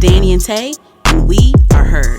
Dani and Tay, and we are heard.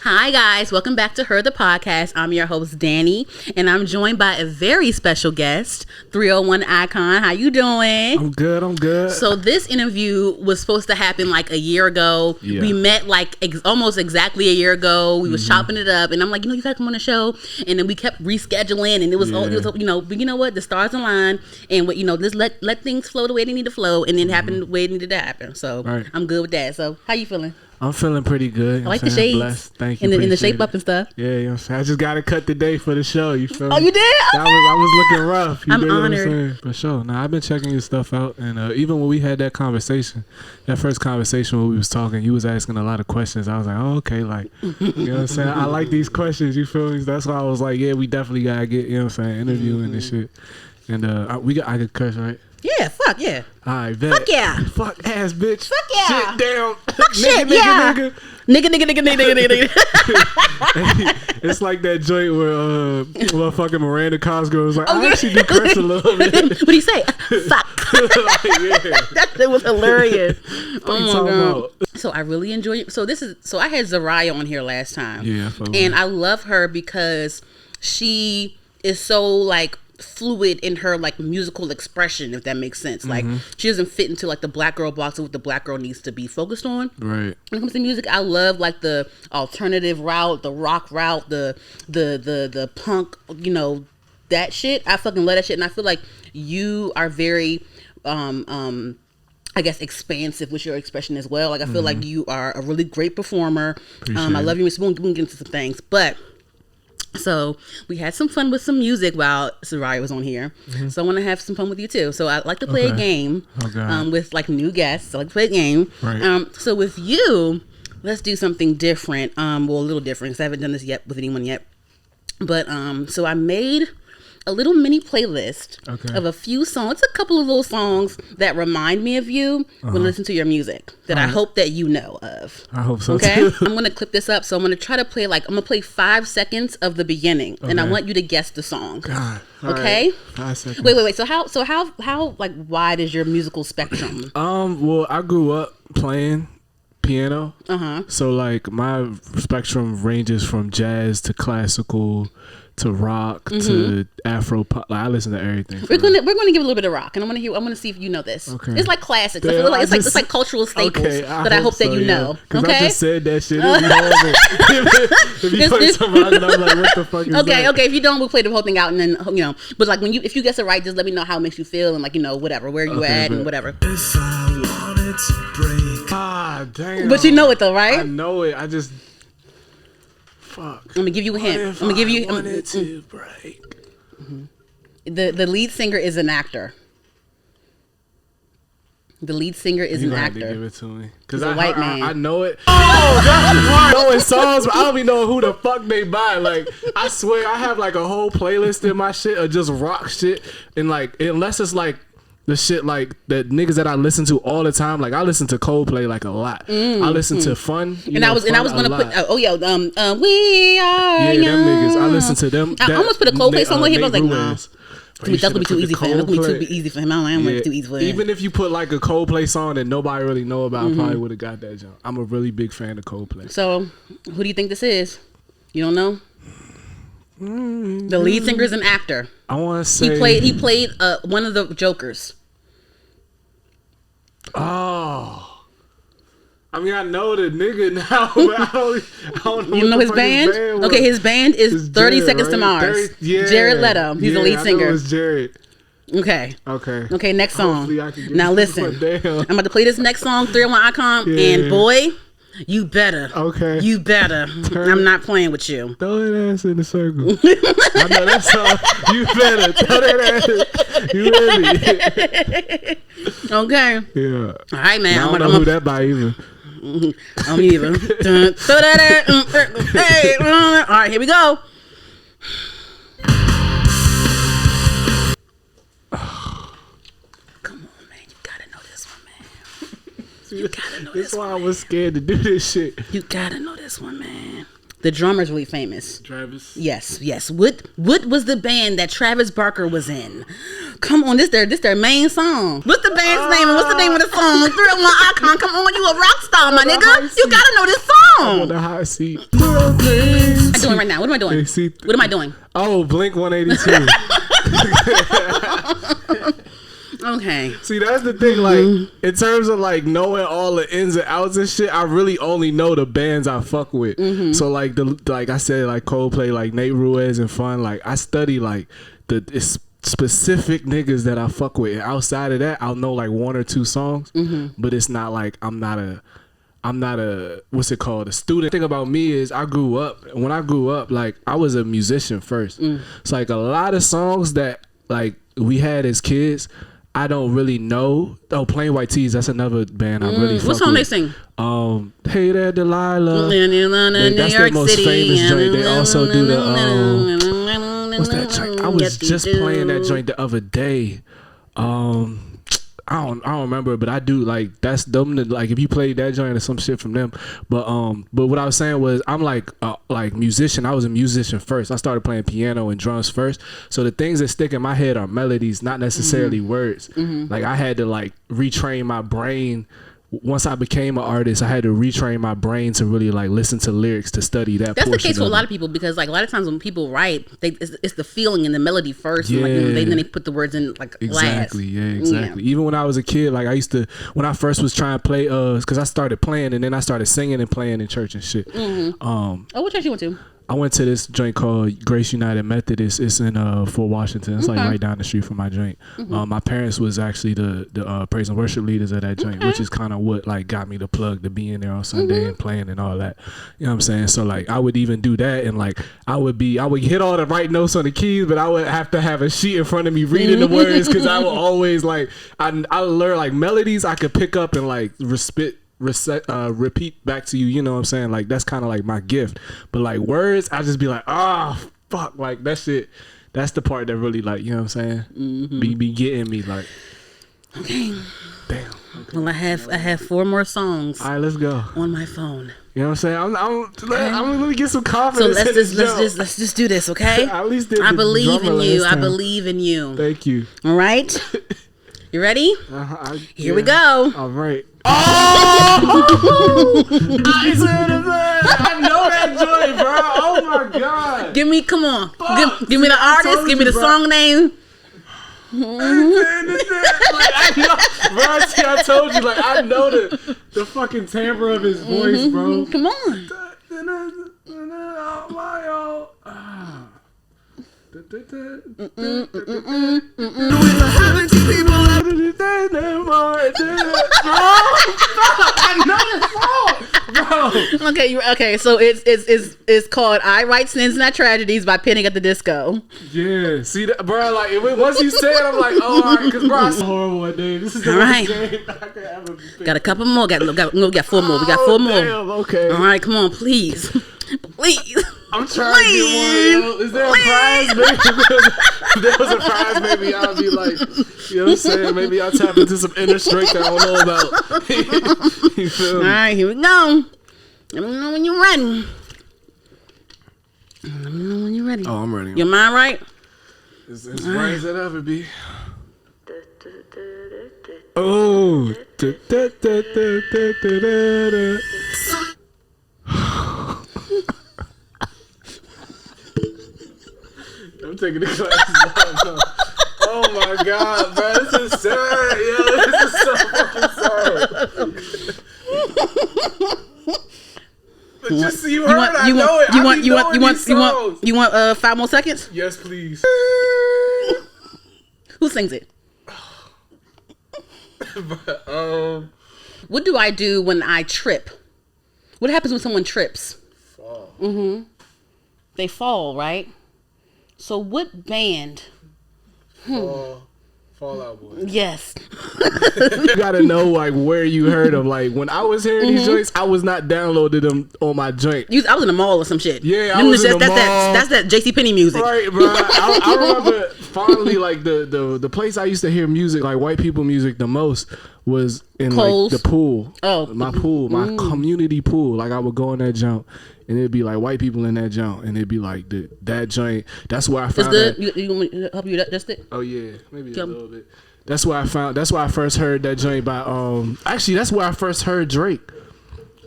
Hi guys, welcome back to Her the Podcast. I'm your host Dani, and I'm joined by a very special guest, 301 Icon. How you doing? I'm good. So this interview was supposed to happen like a year ago. Yeah. We met like almost exactly a year ago. We was chopping it up, and I'm like, you gotta come on the show. And then we kept rescheduling, and it was but you know what? The stars align, and just let things flow the way they need to flow, and then happen the way it needed to happen. So I'm good with that. So how you feeling? I'm feeling pretty good. I like the shades. Blessed. Thank you. In the shape up and stuff. Yeah, you know what I'm saying? I just got to cut the day for the show. You feel me? Oh, you did? I was looking rough. I'm honored. For sure. Now, I've been checking your stuff out. And even when we had that conversation, that first conversation when we was talking, you was asking a lot of questions. I was like, oh, okay. Like, you know what I'm saying? I like these questions. You feel me? That's why I was like, yeah, we definitely got to get, you know what I'm saying, interviewing and shit. And I could cuss, right? Yeah, fuck yeah. All right, bet. Fuck yeah. Fuck ass bitch. Fuck yeah. Shit down. Fuck shit, nigga. Nigga. It's like that joint where motherfucking Miranda Cosgrove was like, I actually do curse a little bit. What'd he say? Fuck. That shit was hilarious. Oh my God. So I really enjoy it. So I had Zariah on here last time. Yeah. And I love her because she is so like fluid in her like musical expression, if that makes sense. Like she doesn't fit into like the black girl box of what the black girl needs to be focused on. Right. When it comes to music, I love like the alternative route, the rock route, the punk, that shit. I fucking love that shit, and I feel like you are very I guess expansive with your expression as well. Like I feel like you are a really great performer. I love you. We'll get into some things, but so we had some fun with some music while Zariah was on here. So I want to have some fun with you too. So I like to play a game with like new guests. I like to play a game. Right. So with you, let's do something different. Well, a little different because I haven't done this yet with anyone yet. But so I made a little mini playlist of a few songs, a couple of little songs that remind me of you when I listen to your music that I hope that you know of. I hope so too. Okay, I'm gonna clip this up, so I'm gonna try to play I'm gonna play 5 seconds of the beginning, and I want you to guess the song. God. Okay. Right. 5 seconds. Wait. So how like wide is your musical spectrum? Well, I grew up playing piano. So like my spectrum ranges from jazz to classical to rock to Afro pop. Like I listen to everything. We're gonna give a little bit of rock, and I want to see if you know this. Okay. It's like classics. I feel like it's like cultural staples that I hope that you know. Okay. I just said that shit. If you play some rock, and I'm like, what the fuck is that? Okay. If you don't, we'll play the whole thing out, and then But like if you guess it right, just let me know how it makes you feel, and like whatever, where you at, and whatever. If I wanted to break. Ah, damn. But you know it though, right? I know it. I just. Fuck. I'm gonna give you a hint. I'm gonna give you. To break. The lead singer is an actor. The lead singer is an actor. To give it to me because a white man. I know it. I know it songs, but I don't even know who the fuck they by. Like I swear, I have like a whole playlist in my shit of just rock shit, and like unless it's like. The shit like the niggas that I listen to all the time, like I listen to Coldplay like a lot. I listen to Fun, I was gonna put we are them young. niggas. I listen to them. I almost put a Coldplay song on here, but I was like, nah. That's gonna be too easy for him. That's gonna be too easy for him. I don't want it too easy for him. Even if you put like a Coldplay song that nobody really know about, I probably would have got that jump. I'm a really big fan of Coldplay. So, who do you think this is? You don't know? The lead singer is an actor. I want to say he played one of the Jokers. Oh, I mean I know the nigga now, but I don't know. You know his band? Okay, his band is 30 Jared, Seconds to Mars. Jared Leto. He's the lead singer. I know it's Jared. Okay. Next song. Now listen. I'm about to play this next song, 301 Icon, and boy. You better. Okay. You better. I'm not playing with you. Throw that ass in the circle. I know that song. You better. Throw that ass. You ready? Okay. Yeah. All right, man. I don't know who that by either. I don't either. Throw that ass. Hey. All right, here we go. You gotta know this one. That's why I was scared to do this shit. You gotta know this one, man. The drummer's really famous. Travis? Yes. What was the band that Travis Barker was in? Come on, this their main song. What's the band's name and what's the name of the song? Thrill my icon. Come on, you a rock star, my nigga. You gotta know this I'm on song. the hot seat. I'm doing right now. What am I doing? What am I doing? Oh, Blink 182. Okay. See, that's the thing. Like, in terms of like knowing all the ins and outs and shit, I really only know the bands I fuck with. So like like I said, like Coldplay, like Nate Ruiz and Fun. Like I study like the specific niggas that I fuck with. And outside of that, I'll know like one or two songs. But it's not like I'm not a what's it called, a student. The thing about me is when I grew up, like I was a musician first. It's like a lot of songs that like we had as kids, I don't really know. Oh, Plain White Tees, that's another band I really fuck with. What song they sing? Hey There Delilah. That's their most famous joint. They also do the what's that joint? I was just playing that joint the other day. I don't remember, but I do like that's them. Like if you played that joint or some shit from them, but what I was saying was I'm like musician. I was a musician first. I started playing piano and drums first. So the things that stick in my head are melodies, not necessarily words. Like I had to like retrain my brain. Once I became an artist, I had to retrain my brain to really like listen to lyrics to study that. That's the case for a lot of people because like a lot of times when people write, it's the feeling and the melody first, and like, then they put the words in like exactly, last. Even when I was a kid, like I used to when I first was trying to play, because I started playing and then I started singing and playing in church and shit. What church you went to? I went to this joint called Grace United Methodist. It's in Fort Washington. It's like right down the street from my joint. My parents was actually the praise and worship leaders of that joint, which is kind of what like got me the plug to be in there on Sunday and playing and all that. You know what I'm saying? So like I would even do that and like I would hit all the right notes on the keys, but I would have to have a sheet in front of me reading the words because I would always like I learned like melodies I could pick up and like repeat back to you, you know what I'm saying? Like that's kind of like my gift. But like words, I just be like, fuck, like that shit. That's the part that really like, you know what I'm saying? Be getting me like. Okay. Damn. Okay. Well, I have 4 more songs. All right, let's go on my phone. You know what I'm saying? I'm gonna get some confidence. So let's just do this, okay? At least I believe in you. I believe in you. Thank you. All right. You ready? Here we go. All right. Oh! I know that joint, bro. Oh my god. Give me the artist. Give me the song name. I told you, like I know the fucking timbre of his voice, bro. Come on. Okay. So it's called "I Write Sins Not Tragedies" by Panic at the Disco. Yeah, see that, bro. Like once you said, I'm like, oh, all right, because bro, it's horrible one day. This is the worst game I could ever be. Got a couple more. Got 4 more. We got 4 more. Damn, okay. All right, come on, please. Please. I'm trying to get one. Is there a prize? Maybe if there was a prize, maybe I'll be like, you know what I'm saying? Maybe I'll tap into some inner strength that I don't know about. You feel me? All right, here we go. Let me know when you're ready. Oh, I'm ready. Your mind right? As right as it ever be. Oh. I'm taking the glasses off. Oh my god, bro, this is sad. Yo, this is so fucking sad. But just so you heard, I know it. You want 5 more seconds? Yes, please. Who sings it? What do I do when I trip? What happens when someone trips? Fall. They fall, right? So what band? Fall Out Boy. Yes. You gotta know like where you heard them. Like when I was hearing these joints, I was not downloading them on my joint. I was in the mall or some shit. Yeah, I was in the mall. That's that JCPenney music. Right, bro. I remember fondly like the place I used to hear music, like white people music, the most was in like the pool. Oh, my pool, my community pool. Like I would go in that jump. And it'd be like white people in that joint, and it'd be like that joint. That's where I found it's good. You want me to help you adjust it? Oh yeah, maybe a little bit. That's where I first heard that joint by actually that's where I first heard Drake.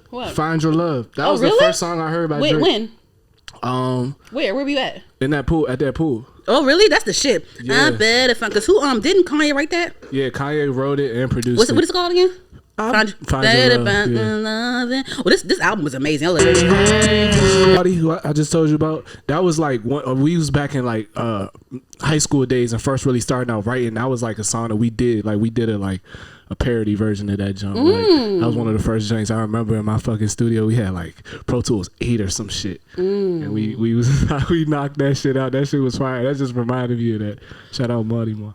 What? Find Your Love. That was really? the first song I heard by Drake. Wait, when? Where were you at? In that pool, at that pool. Oh, really? That's the shit. Yeah. I bet if I, cause who didn't Kanye write that? Yeah, Kanye wrote it and produced it. What is it called again? Find Your Love. Yeah. Well, this album was amazing. I was like, Buddy, who I just told you about, that was like we was back in like high school days and first really starting out writing. That was like a song that we did it like a parody version of that jump. Like, that was one of the first joints I remember in my fucking studio. We had like Pro Tools 8 or some shit, and we knocked that shit out. That shit was fire. That just reminded me of that. Shout out Muddy more.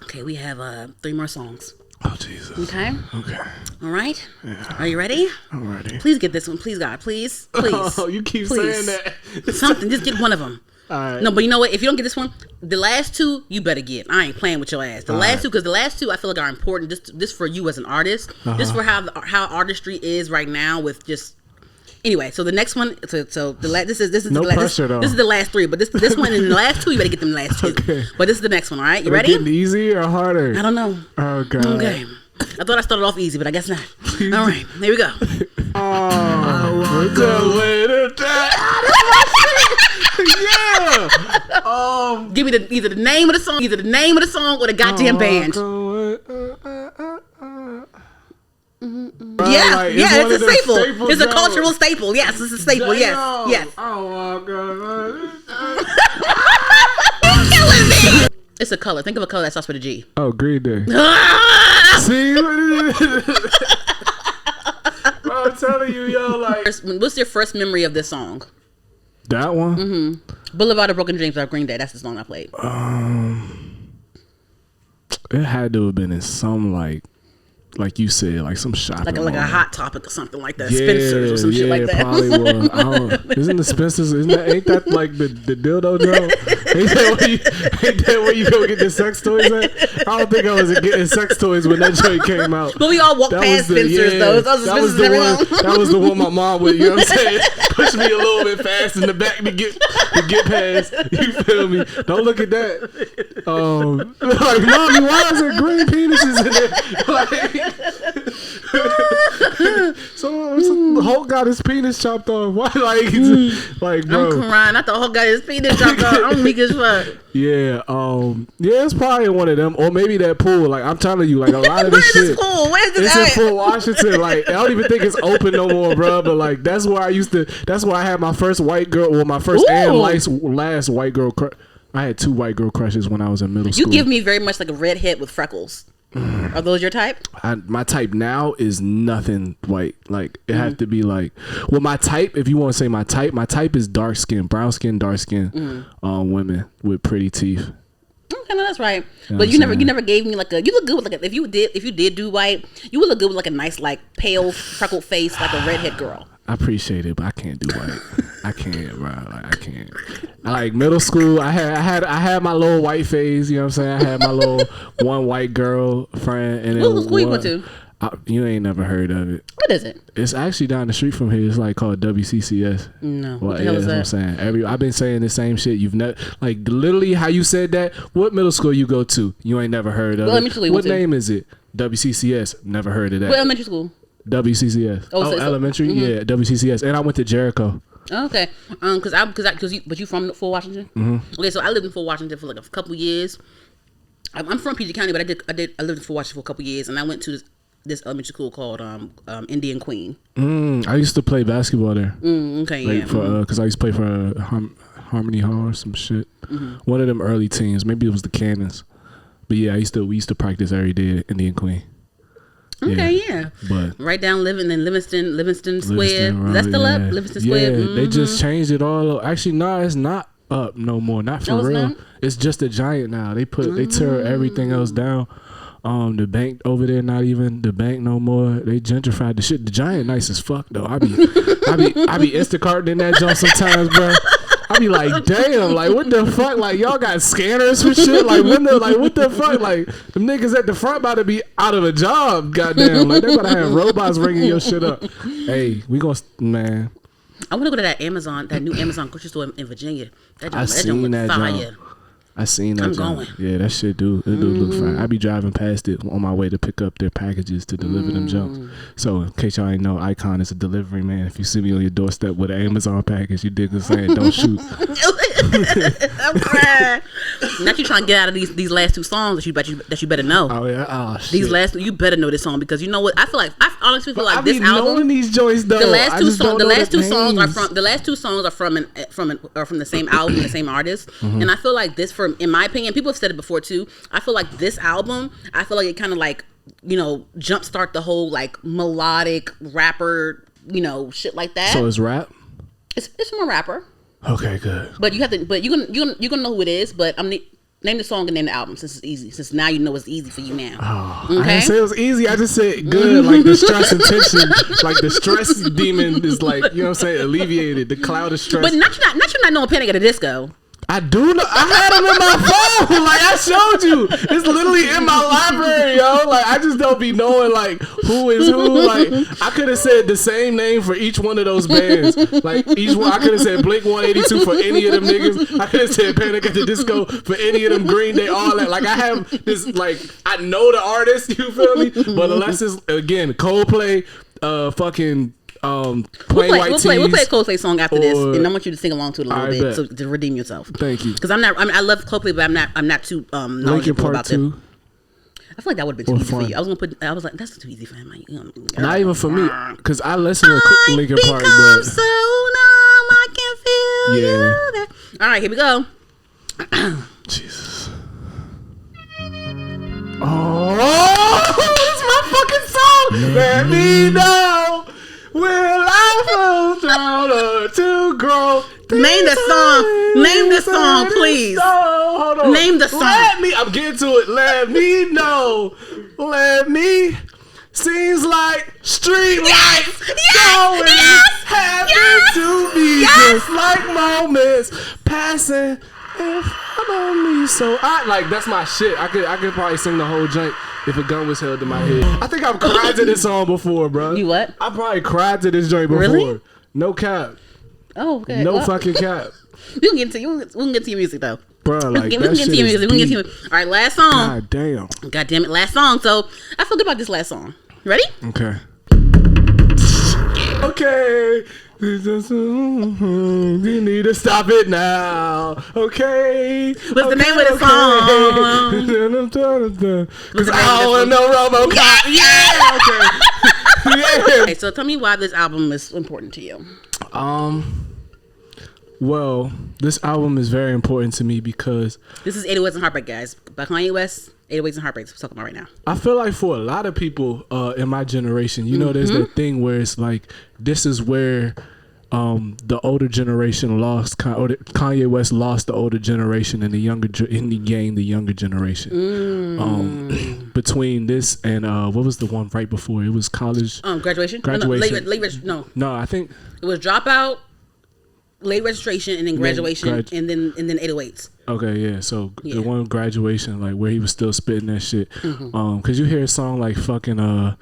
okay, we have 3 more songs. Oh Jesus. Okay. Okay. All right. Yeah. Are you ready? I'm ready. Please get this one. Please, God. Please. Please. Oh, you keep Please. saying that. Something. Just get one of them. All right. No, but you know what? If you don't get this one, the last 2 you better get. I ain't playing with your ass. The last 2, because the last 2 I feel like are important. Just for you as an artist. Just for how artistry is right now with just. Anyway, so the next one, this is No the last, pressure, though. This is the last 3, but this one and the last 2 you better get them last 2. Okay. But this is the next one. All right, you Are they ready? getting easier or harder? I don't know. Oh God. Okay. I thought I started off easy, but I guess not. All right, here we go. Oh, the way to die. Yeah. Give me either the name of the song, or the goddamn band. Yeah, like, yeah, it's a staple. staples, It's a yo. cultural staple. Yes, it's a staple. Yes, yes. Oh my God. Killing me. It's a color. Think of a color that starts with a G. Oh, Green Day. Ah! See what it is? Bro, I'm telling you, yo, like What's your first memory of this song? that one. Boulevard of Broken Dreams by Green Day. That's the song I played. It had to have been in some like you said, like some shopping Like mall. a Hot Topic or something like that. Spencer's or some shit like that. Probably was. Isn't the Spencer's? Ain't that like the dildo joint? Ain't that where you go get the sex toys at? I don't think I was getting sex toys when that joint came out. But we all walked past Spencer's though. That was the one my mom would, you know what I'm saying? Push me a little bit fast in the back to get past. You feel me? Don't look at that. Like, mommy, why is there green penises in there? Like, so the Hulk got his penis chopped off. Why, like, bro? I'm crying. I thought Hulk got his penis chopped off. I'm weak as fuck. Yeah, it's probably one of them, or maybe that pool. Like, I'm telling you, like a lot of this shit. Where is this pool? Where's this It's at? in Fort Washington. Like, I don't even think it's open no more, bro. But like, that's where I had my first white girl, well, my first and last white girl. I had 2 white girl crushes when I was in middle school. You give me very much like a redhead with freckles. Are those your type? My type now is nothing white. Like, it has to be like, well, my type, if you want to say my type is dark skin, brown skin, dark skin, women with pretty teeth. Okay, no, that's right. You know But what you I'm never gave me like a. You look good with like if you did do white, you would look good with like a nice like pale freckled face like a redhead girl. I appreciate it, but I can't do white. I can't, bro. Like, I can't. Like middle school, I had my little white phase. You know what I'm saying? I had my little one white girl friend, and What school you went to? You ain't never heard of it. What is it? It's actually down the street from here. It's like called WCCS. No. Well, What the hell is that? That's what I'm saying. I've been saying the same shit. You've never, like, literally how you said that. What middle school you go to? You ain't never heard of it. What name is it? WCCS. Never heard of that. What elementary school? WCCS. Oh, elementary. Yeah, WCCS. And I went to Jericho. Okay. Because you from Fort Washington? Okay, so I lived in Fort Washington for like a couple years. I'm from PG County, but I lived in Fort Washington for a couple years, and I went to this elementary school called Indian Queen. I used to play basketball there. Okay, like because I used to play for Harmony Hall or some shit. One of them early teams. Maybe it was the Cannons. But yeah, we used to practice every day at Indian Queen. Okay, yeah. But right down Livingston Square. That's still up? Livingston Square? Yeah, they just changed it all. Actually, no, it's not up no more. Not for real. It's just a Giant now. They tore everything else down. The bank over there, not even the bank no more. They gentrified the shit. The Giant nice as fuck though. I be Instacarting in that junk sometimes, bro. I be like, damn, like what the fuck? Like y'all got scanners for shit? Like what the fuck? Like them niggas at the front about to be out of a job, goddamn. Like they about to have robots ringing your shit up. Hey, we gonna man. I want to go to that new Amazon grocery store in Virginia. That I seen that fire. I seen that. I'm going. Yeah, that shit do look fine. I be driving past it on my way to pick up their packages to deliver them jumps. So in case y'all ain't know, Icon is a delivery man. If you see me on your doorstep with an Amazon package, you dig what I'm saying? Don't shoot. I'm crying. Now you trying to get out of these last two songs that you better know. Oh yeah. Oh shit. These last you better know this song because you know what I honestly feel like this album. Knowing these joints though. The last two songs are from the same album, the same artist, and I feel like this, in my opinion, people have said it before too. I feel like this album, I feel like it kind of like jumpstart the whole like melodic rapper, shit like that. So it's rap. It's from a rapper. Okay, good. But you have to. But you're gonna know who it is. But name the song and name the album since it's easy. Since now you know it's easy for you now. Oh, okay? I didn't say it was easy. I just said good. Like the stress and tension, like the stress demon is like, you know what I'm saying, alleviated. The cloud of stress. But not you not knowing Panic at the Disco. I do know. I had them in my phone. Like I showed you. It's literally in my library, yo. Like I just don't be knowing like who is who. Like I could have said the same name for each one of those bands. Like each one, I could have said Blink 182 for any of them niggas. I could have said Panic at the Disco for any of them. Green Day, all that. Like I have this. Like I know the artist. You feel me? But unless it's again Coldplay, fucking. We'll play a Coldplay song after this, and I want you to sing along to it a little bit, so to redeem yourself. Thank you. Because I love Coldplay, but I'm not too knowledgeable about them. I feel like that would have been too easy for you. I was like, that's too easy for him. Not even for me, because I listen to Linkin Park, but so numb, I can feel you there. All right, here we go. Jesus. Oh, it's my fucking song. Let me know. Will I fall down or to grow? Name the song, please. Hold on. Name the song. I'm getting to it. Let me know. Let me. Seems like street lights going happen to me, just like moments passing in front of me. So that's my shit. I could probably sing the whole joint if a gun was held to my head. I think I've cried to this song before, bro. You what? I probably cried to this joint before. Really? No cap. Oh, okay. No fucking cap. We can get to your music though. Bro, like we can get to your music. All right, last song. God damn it, last song. So I feel good about this last song. Ready? Okay. Okay. You need to stop it now. Okay. What's the name of the song? Because I don't want no RoboCop. Yeah. Okay. Okay, so tell me why this album is important to you. Well, this album is very important to me because this is 808s and Heartbreak, guys. By Kanye West, 808s and Heartbreaks. We're talking about right now. I feel like for a lot of people in my generation, there's that thing where it's like this is where the older generation lost, or Kanye West lost the older generation, and the younger generation. Between this and what was the one right before? It was college. Graduation. Graduation. No, I think it was Dropout, late registration, and then graduation, and then 808s. Okay, yeah. So the one Graduation, like where he was still spitting that shit. Cause you hear a song like fucking I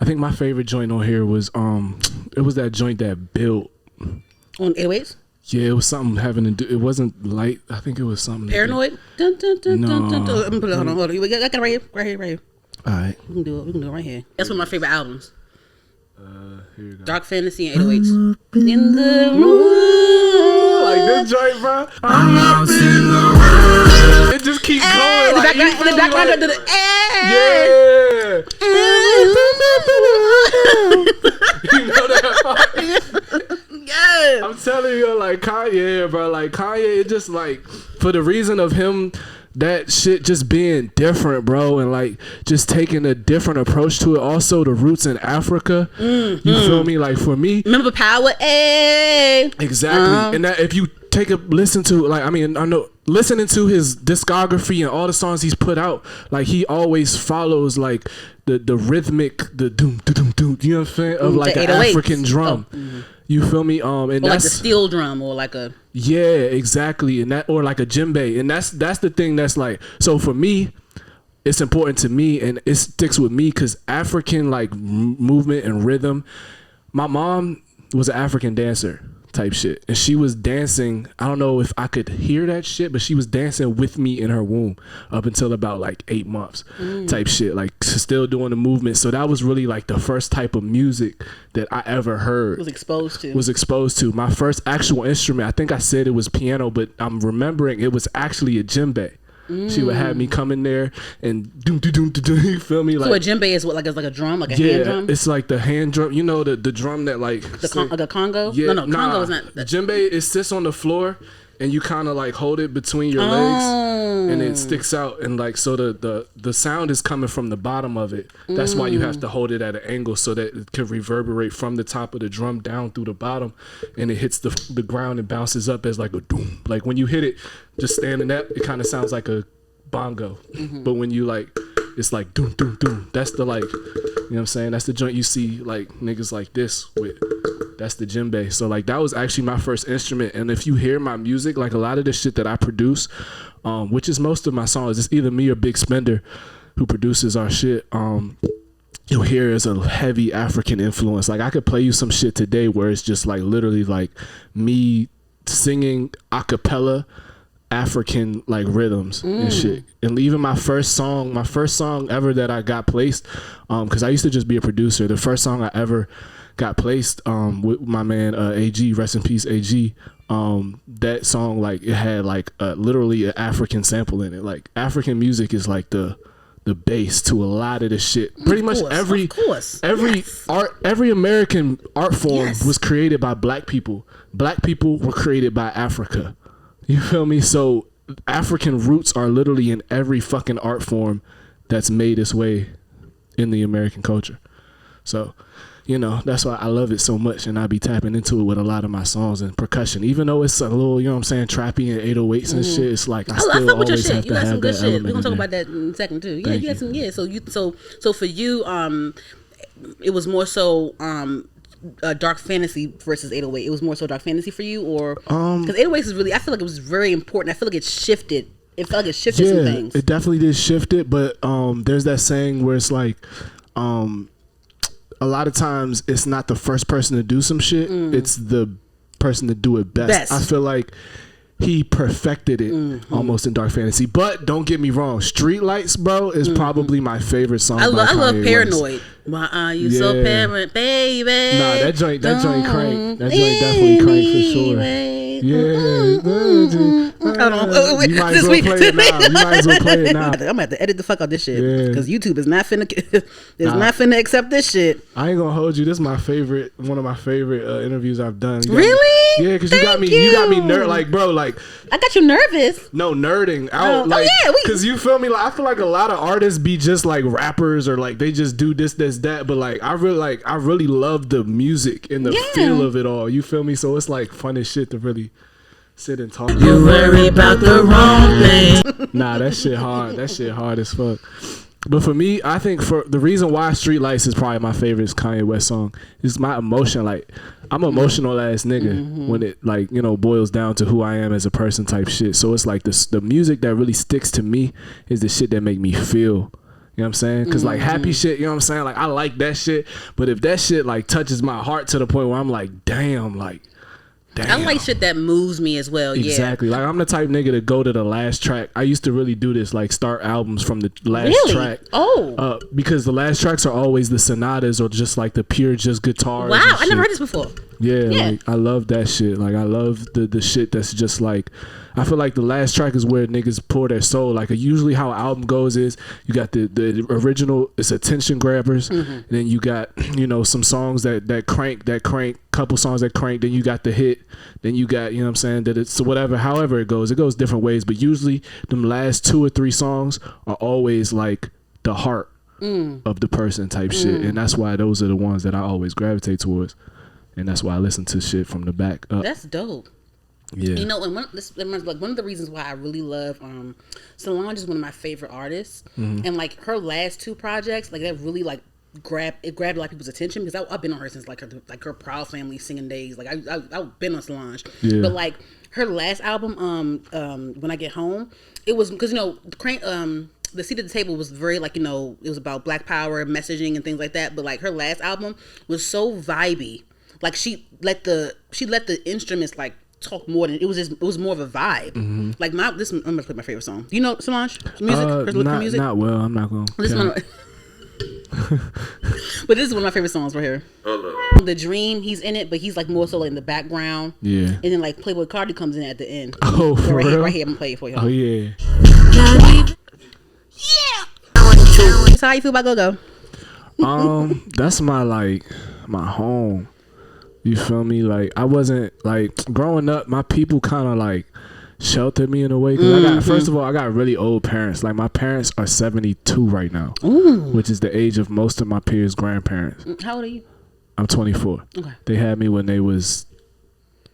think my favorite joint on here was it was that joint that built on 808s. Yeah, it was something having to do. It wasn't light. I think it was something. Paranoid. Dun, dun, dun, no. Dun, dun, dun. Hold on. I got it right here. All right. We can do it right here. That's one of my favorite albums. Here you go. Dark Fantasy and 808s. In the room. Like this joint, bro. I'm lost in the room. It just keeps going. Like, the background like, of the You know that part? Yes. I'm telling you, like Kanye, bro. Like Kanye, it just like for the reason of him, that shit just being different, bro, and like just taking a different approach to it. Also, the roots in Africa. You feel me? Like for me, remember Power A. Exactly, and that if you take a listen to, like, I mean, I know listening to his discography and all the songs he's put out, like he always follows like the rhythmic, the doom doom doom. You know what I'm saying? Of like an African drum. You feel me? And or that's like the steel drum, or like a exactly, and that, or like a djembe, and that's the thing that's like, so for me, it's important to me, and it sticks with me because African like movement and rhythm. My mom was an African dancer. type shit. And she was dancing. I don't know if I could hear that shit, but she was dancing with me in her womb up until about like 8 months type shit, like still doing the movement. So that was really like the first type of music that I ever heard. Was exposed to. My first actual instrument, I think I said it was piano, but I'm remembering it was actually a djembe. She would have me come in there and doom doom doom doom. You feel me? Like, so a djembe is what, like a drum, like a hand drum. It's like the hand drum. You know the drum that like like a congo. Yeah, Congo is not. Djembe, it sits on the floor and you kind of like hold it between your legs and it sticks out, and like so the sound is coming from the bottom of it. That's why you have to hold it at an angle so that it can reverberate from the top of the drum down through the bottom, and it hits the ground and bounces up as like a doom. Like when you hit it just standing up, it kind of sounds like a bongo, but when you like, it's like doom doom doom. That's the, like, you know what I'm saying, that's the joint you see like niggas like this with. That's the djembe. So like that was actually my first instrument. And if you hear my music, like a lot of the shit that I produce, which is most of my songs, it's either me or Big Spender who produces our shit. You'll hear is a heavy African influence. Like I could play you some shit today where it's just like literally like me singing a cappella African like rhythms and shit. And even my first song ever that I got placed, because I used to just be a producer. The first song I ever got placed with my man AG, rest in peace AG. That song, like it had like literally an African sample in it. Like African music is like the base to a lot of the shit. Pretty much every art, every American art form was created by black people. Black people were created by Africa. You feel me? So African roots are literally in every fucking art form that's made its way in the American culture. So, you know, that's why I love it so much, and I be tapping into it with a lot of my songs and percussion. Even though it's a little, you know what I'm saying, trappy and 808s and shit, it's like I still always have to have that element. We're gonna talk about that in a second too. Yeah, you got some. Yeah, so for you, it was more so dark fantasy versus 808. It was more so dark fantasy for you, or because 808s is really, I feel like it was very important. I feel like it shifted. It felt like it shifted some things. It definitely did shift it, but there's that saying where it's like a lot of times it's not the first person to do some shit, it's the person to do it best. I feel like he perfected it almost in dark fantasy. But don't get me wrong, Streetlights, bro, is probably my favorite song. I love Paranoid. Why are you so paranoid, baby? Nah, that joint crank. That joint definitely crank for sure. You might as well play it now. I'm gonna have to edit the fuck out this shit because YouTube is not finna accept this shit. I ain't gonna hold you. This is one of my favorite interviews I've done. Really? Yeah, because you got me nerd, like, bro, like I got you nervous. No, nerding out, because you feel me. Like I feel like a lot of artists be just like rappers or like they just do this, that. But like I really love the music and the feel of it all. You feel me? So it's like fun as shit to really sit and talk. You worry about the wrong thing. Nah, that shit hard. That shit hard as fuck. But for me, I think for the reason why Streetlights is probably my favorite Kanye West song is my emotion. Like I'm an emotional ass nigga when it, like, you know, boils down to who I am as a person type shit. So it's like the music that really sticks to me is the shit that make me feel. You know what I'm saying? Because like happy shit, you know what I'm saying? Like I like that shit. But if that shit like touches my heart to the point where I'm like, damn. I like shit that moves me as well. Exactly. Like I'm the type nigga to go to the last track. I used to really do this, like start albums from the last track. Oh. Because the last tracks are always the sonatas or just like the pure just guitars. Wow, I never heard this before. Yeah. Like I love that shit. Like I love the shit that's just like, I feel like the last track is where niggas pour their soul. Like usually how an album goes is you got the original, it's attention grabbers, and then you got, you know, some songs that crank, couple songs that crank, then you got the hit, then you got, you know what I'm saying, that it's whatever, however it goes different ways, but usually them last 2 or 3 songs are always like the heart of the person type shit, and that's why those are the ones that I always gravitate towards, and that's why I listen to shit from the back up. That's dope. Yeah, you know, and one of the reasons why I really love Solange is one of my favorite artists, and like her last 2 projects, like that really like grabbed a lot of people's attention because I've been on her since like her Proud Family singing days. Like I've been on Solange, but like her last album, When I Get Home, it was because, you know, the Seat at the Table was very like, you know, it was about Black Power messaging and things like that. But like her last album was so vibey. like she let the instruments like talk more than it was more of a vibe. Like I'm gonna play my favorite song. You know Solange music? Music? Not well. I'm not going. This one, but this is one of my favorite songs right here. The Dream, he's in it, but he's like more so like in the background. Yeah. And then like Playboy Cardi comes in at the end. Oh, for right real? Here, right here, I'm gonna play it for you. Oh yeah. So how you feel about Go Go? That's my home. You feel me? Like I wasn't like growing up. My people kind of like sheltered me in a way because first of all, I got really old parents. Like my parents are 72 right now, which is the age of most of my peers' grandparents. How old are you? I'm 24. Okay. They had me when they was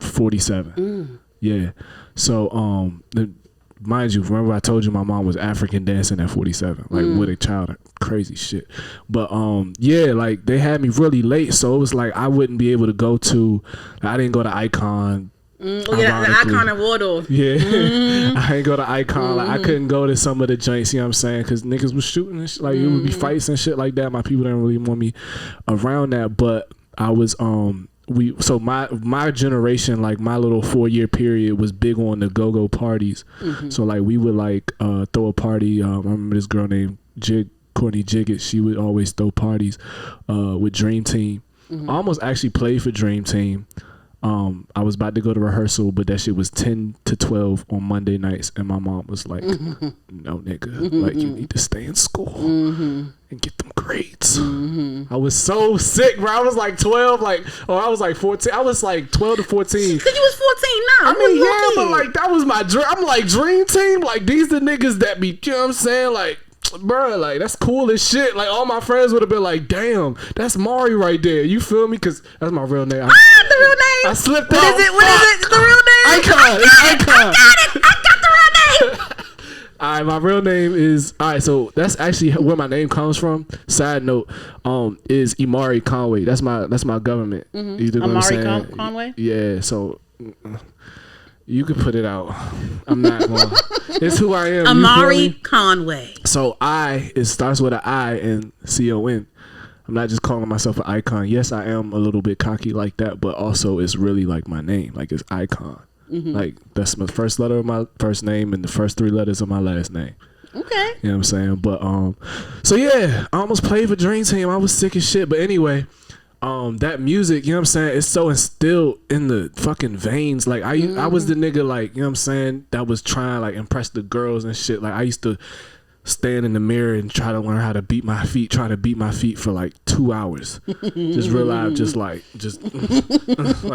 47. Yeah. So mind you, remember I told you my mom was African dancing at 47, like with a child, crazy shit. But yeah, like they had me really late, so it was like I wouldn't be able to go to. I didn't go to Icon. The Icon and Waldorf. Yeah, I ain't go to Icon. Like I couldn't go to some of the joints. You know what I'm saying? Because niggas was shooting and shit. Like it would be fights and shit like that. My people didn't really want me around that, but I was So my generation, like my little 4-year period, was big on the go-go parties. So like we would like throw a party. I remember this girl named Courtney Jiggett. She would always throw parties with Dream Team. I almost actually played for Dream Team. I was about to go to rehearsal, but that shit was 10 to 12 on Monday nights, and my mom was like, "No, nigga, like you need to stay in school and get them grades." I was so sick, bro. I was like 12, I was like 14. I was like 12 to 14. Cause you was 14 now. I mean, yeah, but like that was my dream. I'm like Dream Team. Like these the niggas that be, you know what I'm saying? Like, bro, like that's cool as shit. Like all my friends would have been like, "Damn, that's Mari right there." You feel me? Cause that's my real name. The real name. I slipped What out. is it? What is it? The real name? Icon. It's Icon. I got the real name. All right, my real name is so that's actually where my name comes from. Side note, is Imari Conway. That's my government. You know what I'm saying? Conway. Yeah, so you could put it out. I'm not going. It's who I am. Amari Conway. So it starts with an I and CON. I'm not just calling myself an icon. Yes, I am a little bit cocky like that, but also it's really like my name. Like it's Icon. Like that's my first letter of my first name and the first 3 letters of my last name. Okay. You know what I'm saying? But so yeah, I almost played for Dream Team. I was sick as shit. But anyway, that music, you know what I'm saying, it's so instilled in the fucking veins. Like I was the nigga, like, you know what I'm saying, that was trying like impress the girls and shit. Like I used to stand in the mirror and try to learn how to beat my feet, try to beat my feet for like 2 hours. Just realize, like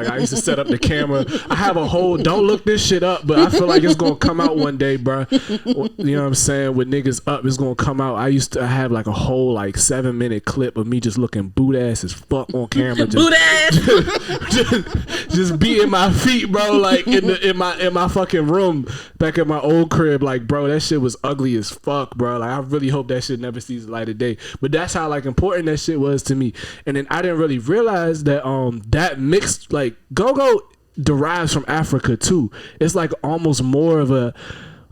I used to set up the camera. I have a whole, don't look this shit up, but I feel like it's gonna come out one day, bro. You know what I'm saying? With niggas up, it's gonna come out. I have like a whole like 7-minute clip of me just looking boot ass as fuck on camera. Boot ass. just beating my feet, bro, like in my fucking room back at my old crib. Like, bro, that shit was ugly as fuck, bro. Like I really hope that shit never sees the light of day. But that's how like important that shit was to me. And then I didn't really realize that that mixed, like, go-go derives from Africa too. It's like almost more of a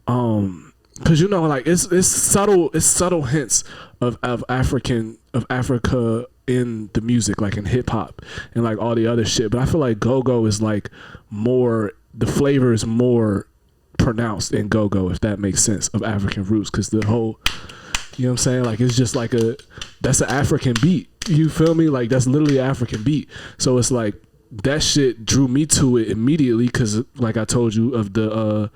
cause you know, like it's subtle hints of Africa in the music, like in hip hop and like all the other shit. But I feel like go-go is like more, the flavor is more pronounced in go-go, if that makes sense, of African roots, because the whole, you know what I'm saying, like it's just like that's an African beat, you feel me? Like that's literally an African beat. So it's like that shit drew me to it immediately, because like I told you of the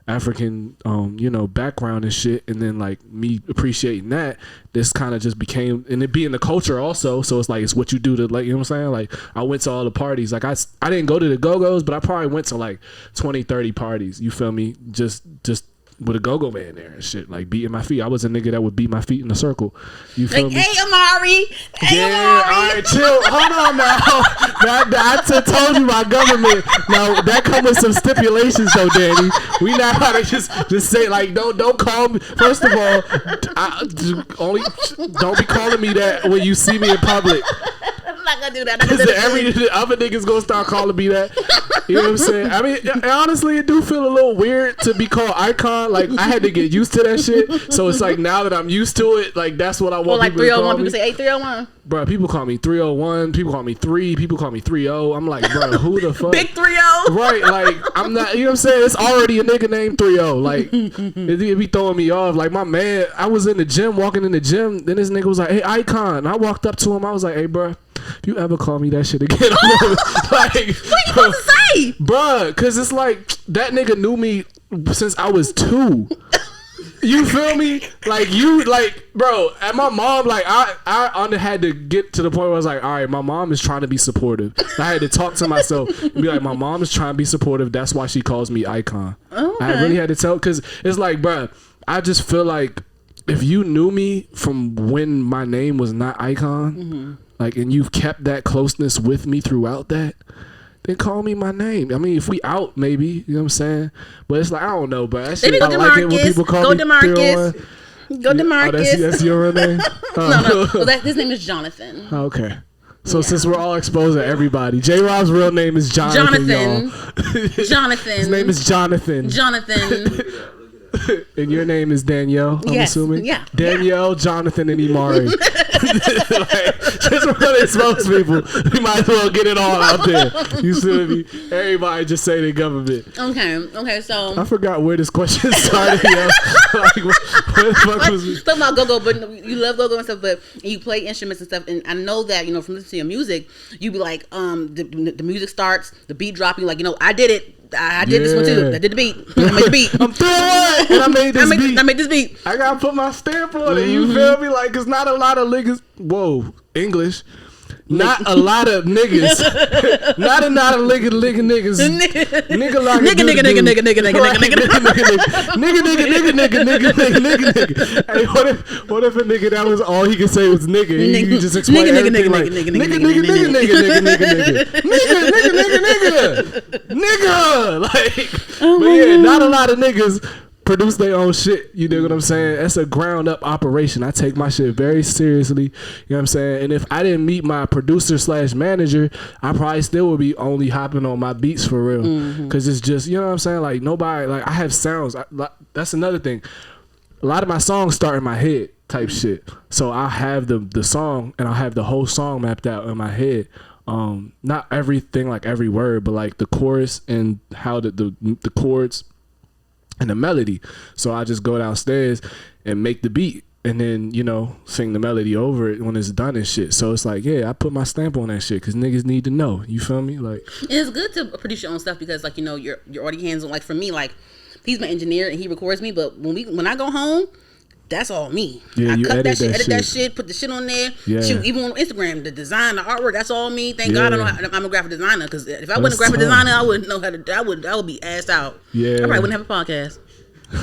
African you know, background and shit, and then like me appreciating that, this kind of just became, and it being the culture also, so it's like it's what you do to, like, you know what I'm saying, like I went to all the parties, like I didn't go to the go-go's, but I probably went to like 20-30 parties, you feel me, just with a go-go man there and shit, like beating my feet. I was a nigga that would beat my feet in a circle. You feel like, me? Hey Amari. Hey, yeah, Amari. all right, chill. Hold on now. I told you my government. Now that comes with some stipulations though, Danny. We not how to just say like don't call me. First of all, don't be calling me that when you see me in public. I'm not gonna do that. Because the other niggas gonna start calling me that. You know what I'm saying? I mean, honestly, it do feel a little weird to be called Icon. Like, I had to get used to that shit. So it's like, now that I'm used to it, like, that's what I want. Well, like people to 301, call people me. say 8301. Bro, people call me 301. People call me 3. People call me 30. I'm like, bro, who the fuck? Big 30. Right, like, I'm not, you know what I'm saying? It's already a nigga named 30. Like, it be throwing me off. Like, my man, I was in the gym, walking in the gym. Then this nigga was like, hey, Icon. And I walked up to him. I was like, hey, bro, if you ever call me that shit again, I'm gonna, like, What are you supposed to say? Bruh, because it's like, that nigga knew me since I was 2. You feel me? Like, you, like, bro, and my mom, like, I had to get to the point where I was like, all right, my mom is trying to be supportive. I had to talk to myself and be like, my mom is trying to be supportive. That's why she calls me Icon. Okay. I really had to tell, because it's like, bro, I just feel like if you knew me from when my name was not Icon, like, and you've kept that closeness with me throughout that, then call me my name. I mean, if we out, maybe, you know what I'm saying? But it's like, I don't know, but that shit, I like it when people call me DeMarcus. Go DeMarcus. Oh, that's your real name? No. Well, his name is Jonathan. Okay. So since we're all exposed to everybody, J-Rob's real name is Jonathan. Jonathan. His name is Jonathan. And your name is Danielle, I'm assuming? Yeah. Danielle, Jonathan, and Imari. Like, just really expose people. We might as well get it all out there. You see me? Everybody just say the government. Okay, so I forgot where this question started. Yo. Like, where the fuck was we? Talking about go-go, but you love go-go and stuff, but you play instruments and stuff, and I know that, you know, from listening to your music, you be like, the music starts, the beat dropping, like, you know, I did it. I did this one too. I did the beat. I made the beat. I'm throwing and I made this beat. I gotta put my stamp on it. You feel me? Like, cause not a lot of niggas. Whoa, English. Not a lot of niggas. Not a lot of niggas. Nigga like nigga. Hey, what if a nigga that was all he could say was nigga? He just explain everything like nigga. Like, but yeah, not a lot of niggas produce their own shit. You know what I'm saying? That's a ground up operation. I take my shit very seriously. You know what I'm saying? And if I didn't meet my producer / manager, I probably still would be only hopping on my beats for real. Cause it's just, you know what I'm saying? Like, nobody, like, I have sounds. That's another thing. A lot of my songs start in my head type shit. So I'll have the song and I'll have the whole song mapped out in my head. Not everything, like every word, but like the chorus and how the chords and the melody. So I just go downstairs and make the beat and then, you know, sing the melody over it when it's done and shit. So it's like, yeah, I put my stamp on that shit because niggas need to know. You feel me? Like, it's good to produce your own stuff because, like, you know, you're already hands on. Like, for me, like, he's my engineer and he records me, but when I go home, that's all me. Yeah, I cut edit that shit, put the shit on there. Yeah. Shoot, even on Instagram, the design, the artwork, that's all me. Thank God I'm a graphic designer, because if I wasn't a graphic designer, I wouldn't know how to. I would be assed out. Yeah, I probably wouldn't have a podcast. I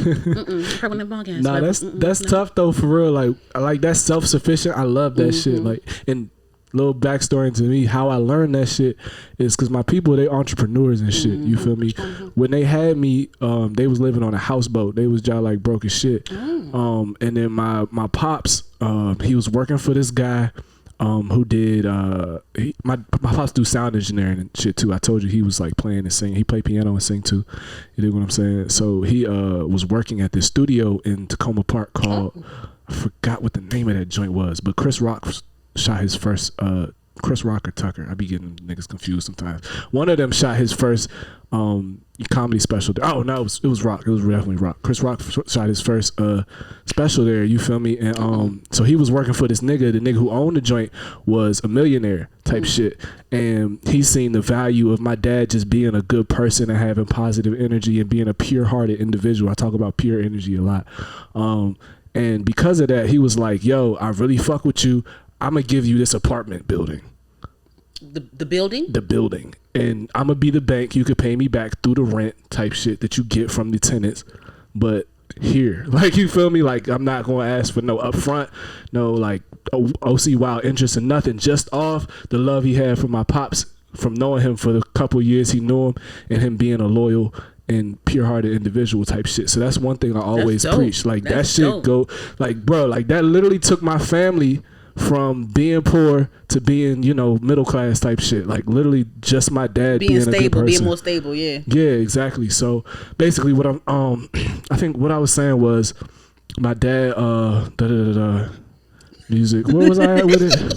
probably wouldn't have a podcast. Nah, that's tough though, for real. Like that's self-sufficient. I love that shit. Like, and little backstory into me, how I learned that shit is because my people, they entrepreneurs and shit. You feel me? When they had me, they was living on a houseboat. They was just like broke as shit. And then my pops, he was working for this guy who did my pops do sound engineering and shit too. I told you he was like playing and singing. He played piano and sing too. You know what I'm saying? So he was working at this studio in Tacoma Park called, I forgot what the name of that joint was, but Chris Rock shot his first Chris Rock or Tucker. I be getting niggas confused sometimes. One of them shot his first comedy special there. Oh no, it was Rock. It was definitely Rock. Chris Rock shot his first special there. You feel me? And so he was working for this nigga. The nigga who owned the joint was a millionaire type shit, and he seen the value of my dad just being a good person and having positive energy and being a pure-hearted individual. I talk about pure energy a lot. And because of that, he was like, "Yo, I really fuck with you. I'm gonna give you this apartment building." The building? The building. And I'm gonna be the bank. You could pay me back through the rent type shit that you get from the tenants. But here, like, you feel me? Like, I'm not gonna ask for no upfront, no like OC wild interest or nothing. Just off the love he had for my pops from knowing him for the couple years he knew him, and him being a loyal and pure-hearted individual type shit. So that's one thing I always preach. Like, that shit go, like, bro, like, that literally took my family from being poor to being, you know, middle class type shit. Like literally just my dad being stable, a good person. being more stable. Yeah. Yeah, exactly. So basically, what I'm I think what I was saying was my dad music. Where was I at with it?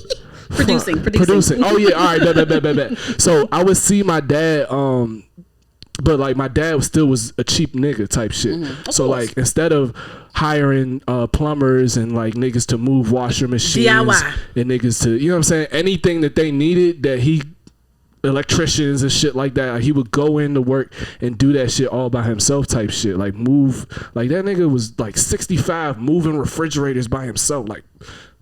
Producing. Oh yeah, all right, bet. So I would see my dad, but like my dad still was a cheap nigga type shit. So like instead of hiring plumbers and like niggas to move washer machines DIY. and niggas to, you know what I'm saying, anything that they needed that he electricians and shit like that, he would go into work and do that shit all by himself type shit. Like move, like that nigga was like 65 moving refrigerators by himself. Like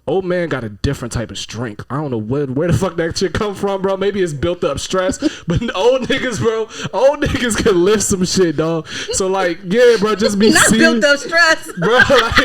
old man got a different type of strength. I don't know where the fuck that shit come from, bro. Maybe it's built up stress, but old niggas can lift some shit, dog. So like, yeah, bro, just be not built up stress, bro. Like,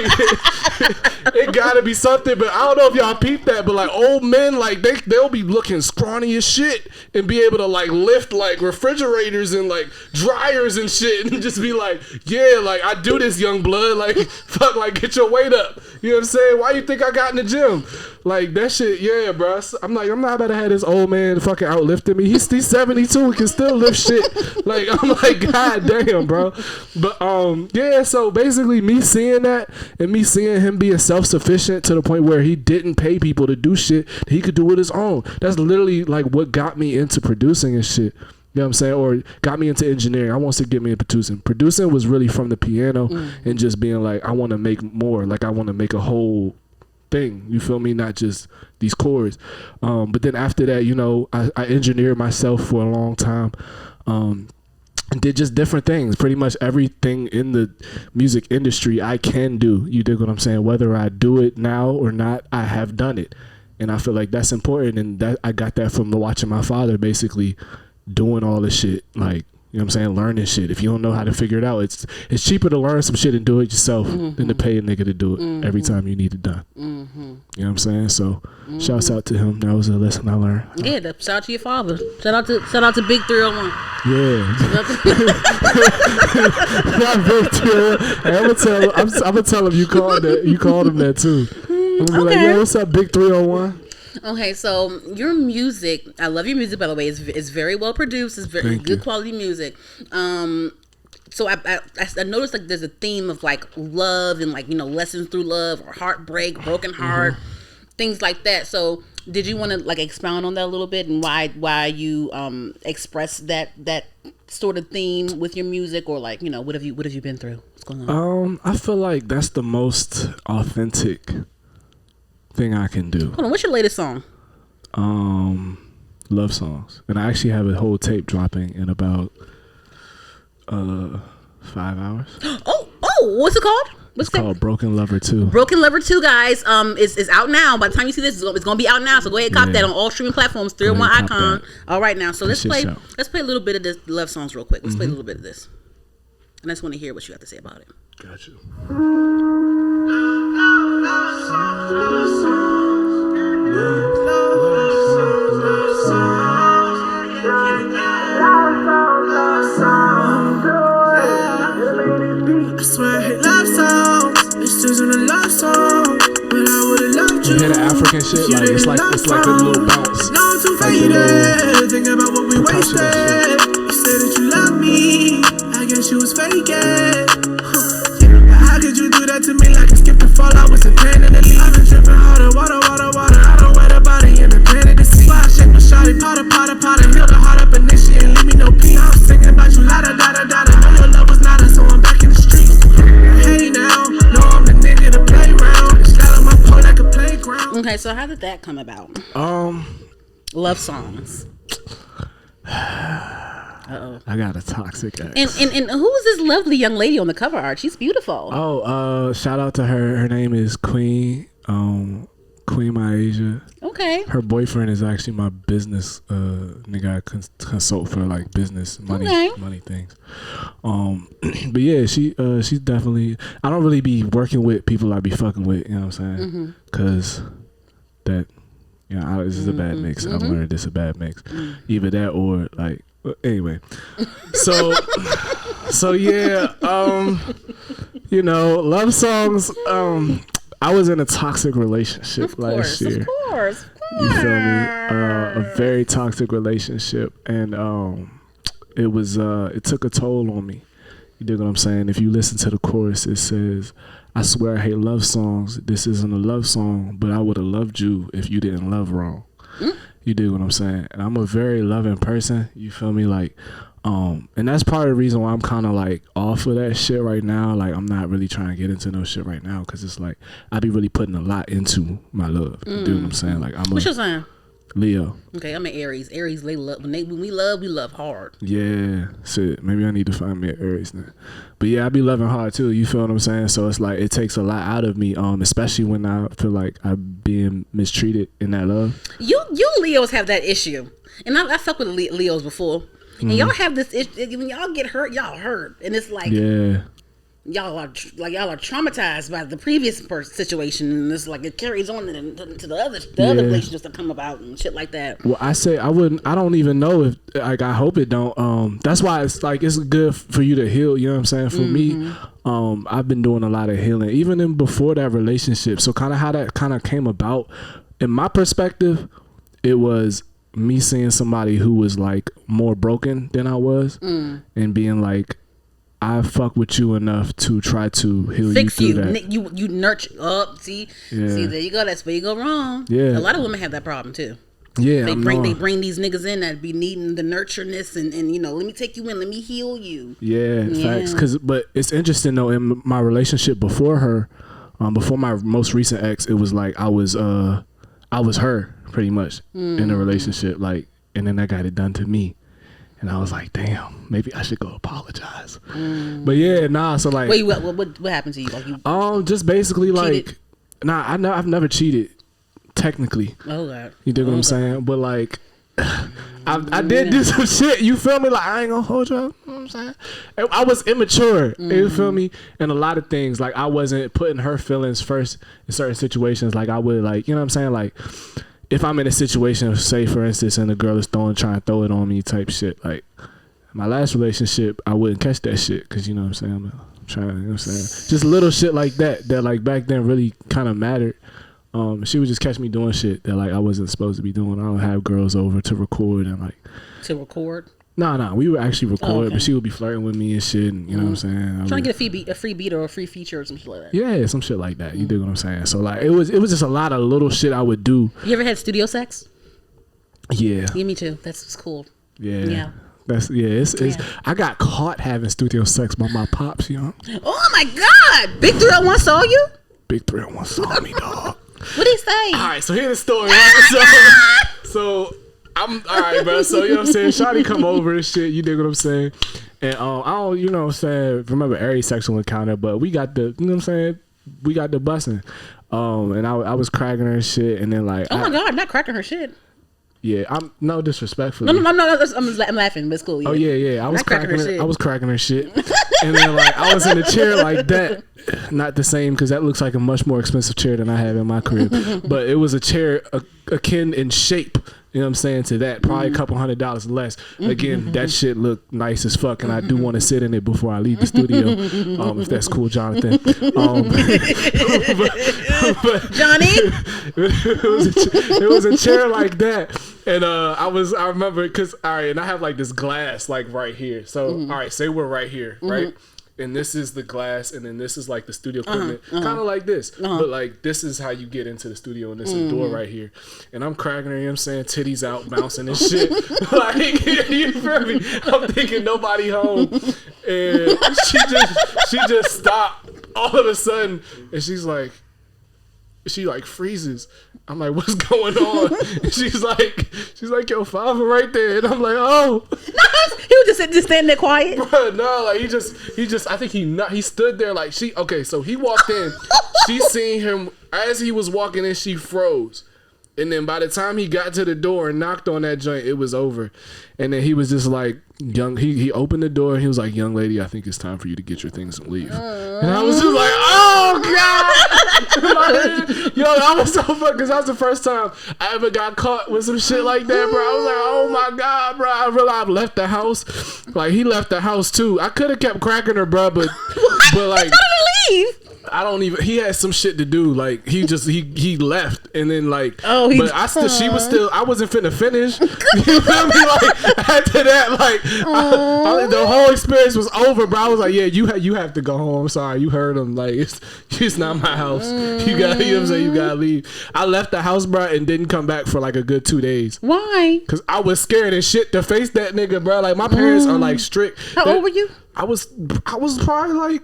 it gotta be something. But I don't know if y'all peep that, but like old men, like they'll be looking scrawny as shit and be able to like lift like refrigerators and like dryers and shit, and just be like, yeah, like I do this, young blood. Like fuck, like get your weight up. You know what I'm saying? Why you think I got in the gym? Like that shit, yeah, bro. I'm not about to have this old man fucking outlifting me. He's 72 and can still lift shit. Like I'm like, god damn, bro. But yeah. So basically, me seeing that and me seeing him being self-sufficient to the point where he didn't pay people to do shit that he could do with his own. That's literally like what got me into producing and shit. You know what I'm saying? Or got me into engineering. I won't say get me into producing. Producing was really from the piano and just being like, I want to make more. Like I want to make a whole thing. You feel me? Not just these chords. But then after that, you know, I engineered myself for a long time. And did just different things. Pretty much everything in the music industry I can do. You dig what I'm saying? Whether I do it now or not, I have done it. And I feel like that's important. And that I got that from watching my father basically doing all this shit, like, you know what I'm saying, learning shit. If you don't know how to figure it out, it's cheaper to learn some shit and do it yourself than to pay a nigga to do it every time you need it done. You know what I'm saying? So shouts out to him. That was a lesson I learned. Yeah, shout out to your father. Shout out to Big 301. Yeah. Not Big 301. I'm gonna tell him you called him that too. I'm gonna be like, yo, what's up, Big 301? Okay, so your music, I love your music, by the way. It's very well produced. It's very good quality music. So I noticed like there's a theme of like love and like, you know, lessons through love or heartbreak, broken heart, things like that. So did you want to like expound on that a little bit and why you express that sort of theme with your music, or like, you know, what have you been through? What's going on? I feel like that's the most authentic thing I can do. Hold on, what's your latest song? Love songs, and I actually have a whole tape dropping in about 5 hours. Oh, what's it called? It's called Broken Lover 2. Broken Lover 2, guys, is out now. By the time you see this, it's gonna be out now. So go ahead and cop that on all streaming platforms. 301 Icon. All right, now, so let's play a little bit of this love songs real quick. Let's play a little bit of this, and I just want to hear what you have to say about it. Got you. I swear I hate love songs. It's just in a love song. But I would've loved you. You hear the African shit? Like it's like a little bounce. No, I'm too faded. Think about what we wasted. You said that you love me. I guess you was faking. How could you do that to me? Like I skipped the fall. I was a pain in the leave. I've been tripping harder. Water. I don't wear the body in the pan of the sea. Why I shake my shawty. Potter. Heal the heart up and then she ain't leave me no peace. I was thinking about you. La da. Know your love was not us, so I'm back in the streets. Hey now, know I'm the nigga to play around. It's got on my pole like a playground. Okay, so how did that come about? Love songs. I got a toxic ex. And who is this lovely young lady on the cover art? She's beautiful. Shout out to her. Her name is Queen Myasia. Okay. Her boyfriend is actually my business nigga. I consult for like business money things. But yeah, she's definitely. I don't really be working with people I be fucking with. You know what I'm saying? Because that, you know, this is a bad mix. I've learned this is a bad mix. Either that or like. Anyway, so yeah, you know, love songs. I was in a toxic relationship last year. Of course. You feel me? A very toxic relationship, and it was it took a toll on me. You dig what I'm saying? If you listen to the chorus, it says, "I swear I hate love songs. This isn't a love song, but I would have loved you if you didn't love wrong." You dig what I'm saying? And I'm a very loving person. You feel me? Like, and that's part of the reason why I'm kind of like off of that shit right now. Like, I'm not really trying to get into no shit right now because it's like I be really putting a lot into my love. You dig what I'm saying? Like, What's your sign? Leo. Okay, I'm an Aries. Aries, they love when we love hard. Yeah, shit. Maybe I need to find me an Aries now. But yeah, I be loving hard too. You feel what I'm saying? So it's like it takes a lot out of me, especially when I feel like I'm being mistreated in that love. You Leos have that issue, and I fuck with Leos before, and y'all have this issue when y'all get hurt, y'all hurt, and it's like y'all are traumatized by the previous situation, and it's like it carries on to the other relationships that come about and shit like that. Well, I say I don't even know if, like, I hope it don't. That's why it's like it's good for you to heal. You know what I'm saying? For me, I've been doing a lot of healing, even in before that relationship. So kind of how that kind of came about, in my perspective, it was me seeing somebody who was like more broken than I was, and being like, I fuck with you enough to try to heal Fix you through that. You nurture up. See, there you go. That's where you go wrong. Yeah, a lot of women have that problem too. Yeah, they bring these niggas in that be needing the nurtureness and let me take you in, let me heal you. Yeah. Facts. But it's interesting though. In my relationship before her, before my most recent ex, it was like I was her pretty much in a relationship, like, and then I got it done to me. And I was like, damn, maybe I should go apologize. But yeah, nah. So like, wait, what happened to you? Like you just basically cheated? Like, I've never cheated, technically. Oh God. You dig what I'm saying? But like, I did do some shit. You feel me? Like, I ain't gonna hold you up. You know what I'm saying? I was immature. You feel me? And a lot of things, like I wasn't putting her feelings first in certain situations. Like I would, like, you know what I'm saying? Like, if I'm in a situation, say for instance, and the girl is trying to throw it on me type shit, like my last relationship, I wouldn't catch that shit because, you know what I'm saying, I'm trying, you know what I'm saying, just little shit like that like back then really kind of mattered. She would just catch me doing shit that like I wasn't supposed to be doing. I don't have girls over to record and like. To record? No, we would actually record, but she would be flirting with me and shit, and you know what I'm saying. Trying to get a free beat or a free feature or some shit like that. Yeah, some shit like that. You dig what I'm saying? So like, it was just a lot of little shit I would do. You ever had studio sex? Yeah. Yeah, me too. That's cool. Yeah. It's I got caught having studio sex by my pops, you know. Oh my God! Big 301 saw you? Big 301 saw me, dog. What'd he say? All right, so here's the story, right? So I'm all right, bro. So you know what I'm saying? Shawty come over and shit. You dig what I'm saying? And I don't, you know what I'm saying, remember every sexual encounter, but we got the, you know what I'm saying? We got the busting. And I was cracking her shit, and then like, oh my God, not cracking her shit. Yeah, I'm no disrespectfully. No, I'm laughing, but it's cool. Yeah. Oh yeah. I was cracking her shit. And then like I was in a chair like that, not the same because that looks like a much more expensive chair than I have in my crib. But it was a chair akin in shape. You know what I'm saying, to that, probably a couple $100 less. Again, that shit looked nice as fuck, and I do want to sit in it before I leave the studio, if that's cool, Jonathan. But Johnny, it was a chair like that, and I remember because all right, and I have like this glass like right here. So all right, say we're right here, right? And this is the glass, and then this is like the studio equipment, kind of like this. But like this is how you get into the studio, and this is the door right here. And I'm cracking her, you know what I'm saying, titties out, bouncing and shit. Like, you feel me? I'm thinking nobody home, and she just stopped all of a sudden, and she like freezes. I'm like, what's going on? And she's like, your father right there. And I'm like, oh. He was just standing there quiet. Bruh, no, like he just, I think he stood there like so he walked in. She seen him as he was walking in, she froze. And then by the time he got to the door and knocked on that joint, it was over. And then he was just like, he opened the door and he was like, young lady, I think it's time for you to get your things and leave. And I was just like, oh God. Yo, I was so fucked because that was the first time I ever got caught with some shit like that, bro. I was like, oh my God, bro. I realized I left the house. Like, he left the house too. I could have kept cracking her, bro, but like, he told her to leave. I don't even. He had some shit to do. Like he left, and then like. Oh, but she was still. I wasn't finna finish. You feel me? Like after that, like the whole experience was over. Bro, I was like, yeah, you have to go home. I'm sorry, you heard him. Like it's not my house. You got. You know what I'm saying? You gotta leave. I left the house, bro, and didn't come back for like a good 2 days. Why? Because I was scared as shit to face that nigga, bro. Like my parents are like strict. How old were you? I was probably like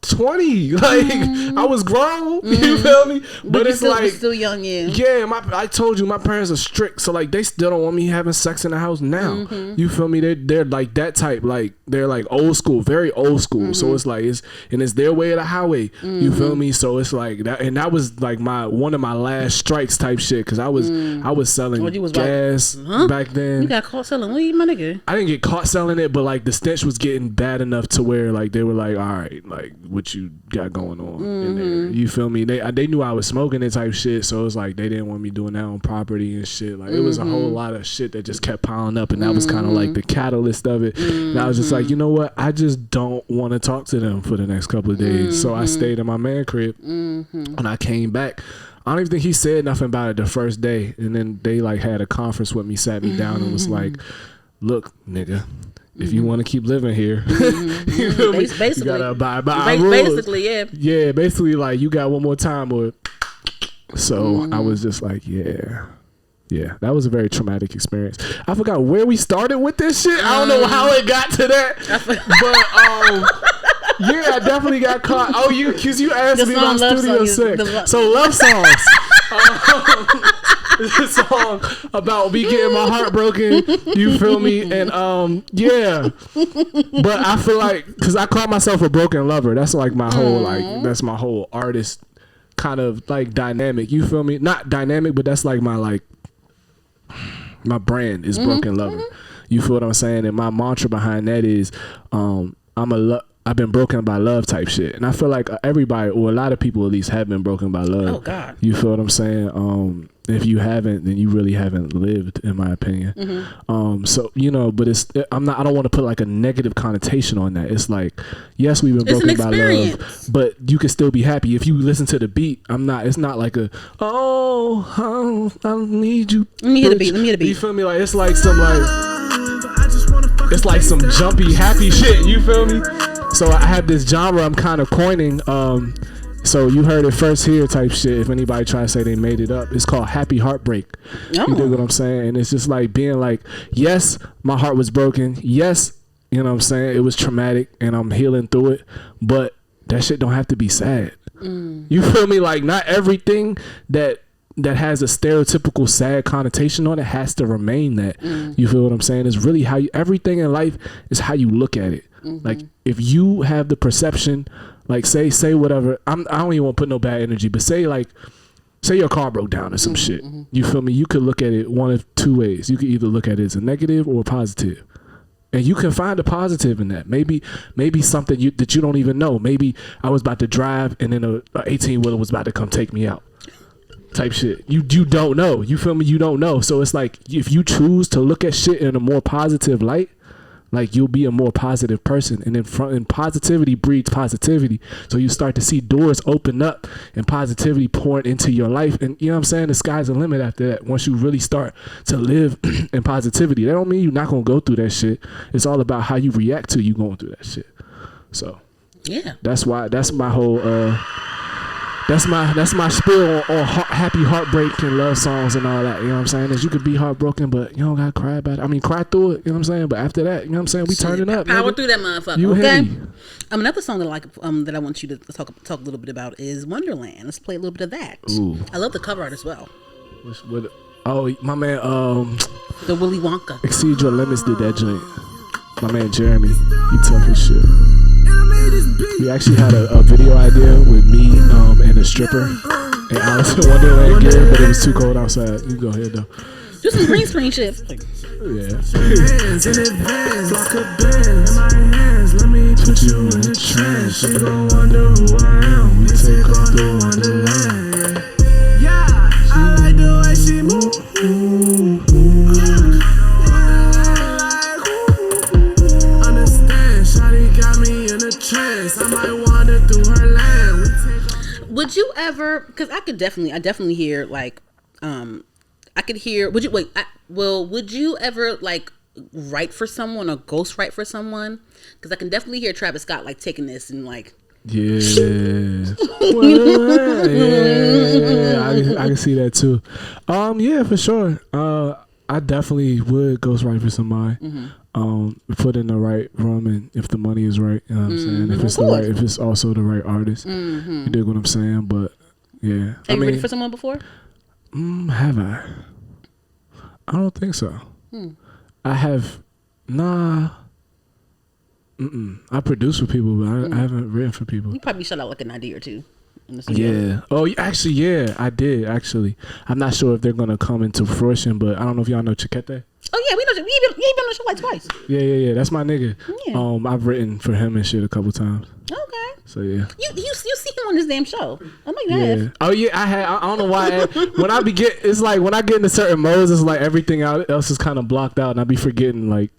20. Like I was grown. You feel me? But it's like still young, yeah. Yeah, I told you my parents are strict, so like they still don't want me having sex in the house now. You feel me? They're like that type. Like they're like old school, very old school. So it's like it's their way of the highway. You feel me? So it's like that, and that was like one of my last strikes type shit because I was selling gas back then. You got caught selling weed, my nigga? I didn't get caught selling it, but like the stench was getting bad enough to where like they were like, all right, like what you got going on in there? You feel me? They knew I was smoking it type shit, so it was like they didn't want me doing that on property and shit. Like it was a whole lot of shit that just kept piling up, and that was kind of like the catalyst of it. And I was just like, you know what? I just don't want to talk to them for the next couple of days. So I stayed in my man crib. When I came back, I don't even think he said nothing about it the first day, and then they like had a conference with me, sat me down, and was like, look, nigga, if you want to keep living here, you feel me? You gotta abide by our rules. Basically, yeah. Yeah, basically, like, you got one more time. So I was just like, yeah, that was a very traumatic experience. I forgot where we started with this shit. I don't know how it got to that. But, yeah, I definitely got caught. Oh, because you asked me about Studio 6. So, love songs. It's a song about me getting my heart broken. You feel me? And yeah. But I feel like because I call myself a broken lover. That's like my whole that's my whole artist kind of like dynamic. You feel me? Not dynamic, but that's like my brand is broken lover. You feel what I'm saying? And my mantra behind that is I've been broken by love type shit. And I feel like everybody, or a lot of people at least, have been broken by love. Oh, God. You feel what I'm saying? If you haven't, then you really haven't lived, in my opinion. So, you know, but I don't want to put like a negative connotation on that. It's like, yes, we've been broken by love, but you can still be happy. If you listen to the beat, it's not like I need you. Let me hear the beat. You feel me? Like, it's like some jumpy, happy shit. You feel me? So I have this genre I'm kind of coining. So you heard it first here type shit. If anybody try to say they made it up, it's called Happy Heartbreak. You dig what I'm saying? And it's just like being like, yes, my heart was broken. Yes, you know what I'm saying? It was traumatic and I'm healing through it. But that shit don't have to be sad. You feel me? Like not everything that has a stereotypical sad connotation on it has to remain that. You feel what I'm saying? It's really everything in life is how you look at it. Like if you have the perception, like say whatever, I don't even want to put no bad energy, but say your car broke down or some shit. You feel me? You could look at it one of two ways. You could either look at it as a negative or a positive. And you can find a positive in that. Maybe something that you don't even know. Maybe I was about to drive and then a 18-wheeler was about to come take me out. Type shit. You don't know. You feel me? You don't know. So it's like if you choose to look at shit in a more positive light, like you'll be a more positive person, and then positivity breeds positivity. So you start to see doors open up and positivity pouring into your life, and you know what I'm saying? The sky's the limit after that. Once you really start to live in positivity, that don't mean you're not gonna go through that shit. It's all about how you react to you going through that shit. So yeah, that's my whole that's my spiel on happy heartbreak and love songs and all that. You know what I'm saying? Is you could be heartbroken, but you don't gotta cry about it. I mean, cry through it. You know what I'm saying? But after that, you know what I'm saying? We turn it up. Power through that motherfucker. You okay. Heavy. Another song that that I want you to talk a little bit about is Wonderland. Let's play a little bit of that. Ooh. I love the cover art as well. My man, the Willy Wonka. Exceed Your Limits did that joint. My man Jeremy, he tough as shit. We actually had a video idea with me and a stripper and Alice in Wonderland gear, but it was too cold outside. You go ahead though. Do some green screen shit. Yeah. Put you in a trance. You gon' wonder who I am. We take off the Wonderland. Yeah, I like the way she move. Understand, shawty got me in a trance. I might wander through her land. We take Would you ever? Because I definitely hear like, I could hear. Would you wait? Would you ever like write for someone or ghost write for someone? Because I can definitely hear Travis Scott like taking this and like. Yeah. I can see that too. Yeah, for sure. I definitely would ghostwrite for somebody. Put in the right room, and if the money is right, you know what I'm saying. If it's if it's also the right artist, you dig what I'm saying. But yeah, Have you written for someone before? Have I? I don't think so. I have. Nah. I produce for people, but I haven't written for people. You probably shot out like an idea or two. Yeah. Oh, actually, yeah, I did. Actually, I'm not sure if they're gonna come into fruition, but I don't know if y'all know Chiquete. Oh yeah, we know. You've been on the show like twice. Yeah. That's my nigga. Yeah. I've written for him and shit a couple times. Okay. So yeah. You see him on this damn show. I'm like that. Yeah. Oh yeah, I don't know why. When I it's like when I get into certain modes, it's like everything else is kind of blocked out, and I be forgetting like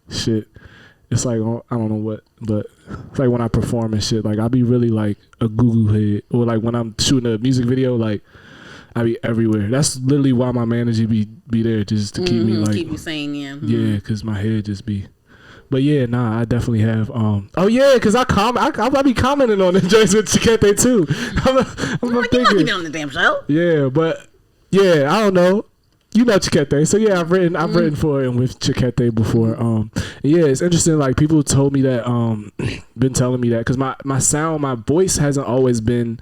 shit. It's like, I don't know what, but it's like when I perform and shit, like I be really like a goo head, or like when I'm shooting a music video, like I be everywhere. That's literally why my manager be there, just to keep me like, keep you sane, yeah. Yeah, cause my head just be. But yeah, nah, I definitely have. Oh yeah, cause I be commenting on the joints with Chiquete too. I'm like, you not on the damn show. Yeah, but yeah, I don't know. You know Chiquete, so yeah, I've written for him with Chiquete before. Yeah, it's interesting. Like people told me that, been telling me that, because my sound, my voice hasn't always been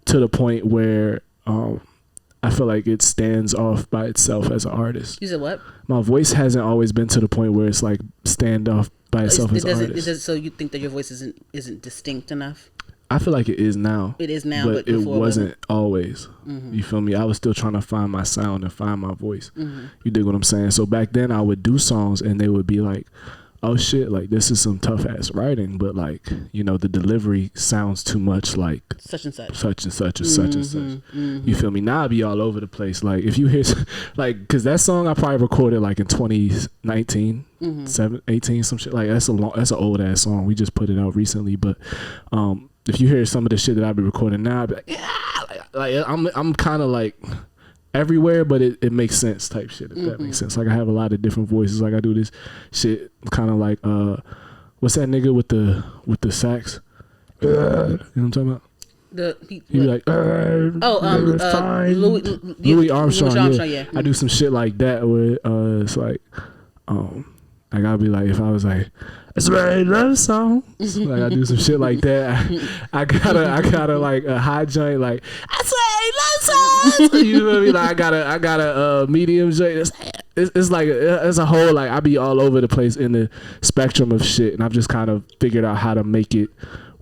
to the point where I feel like it stands off by itself as an artist. You said what? My voice hasn't always been to the point where it's like stand off by itself as an artist. So you think that your voice isn't distinct enough? I feel like it is now. It is now, but it before wasn't always. You feel me? I was still trying to find my sound and find my voice. You dig what I'm saying? So back then I would do songs and they would be like, oh shit, like this is some tough ass writing, but like, you know, the delivery sounds too much like such and such, such and such, or such and such. You feel me? Now I be all over the place. Like if you hear, like, cause that song I probably recorded like in 2019, 18, some shit. Like that's an old ass song. We just put it out recently, but if you hear some of the shit that I be recording now, I be like, yeah, like I'm kind of like everywhere, but it makes sense type shit, if that makes sense. Like I have a lot of different voices. Like I do this shit kind of like what's that nigga with the sax? You know what I'm talking about? He be like, Louis Armstrong. Yeah. I do some shit like that where it's like I'll be like, if I was like, it's a very love song, like I do some shit like that. I gotta like a high joint, like I swear love songs. You know what I mean? Like I got a medium joint. It's like it's a whole, like I be all over the place in the spectrum of shit, and I've just kind of figured out how to make it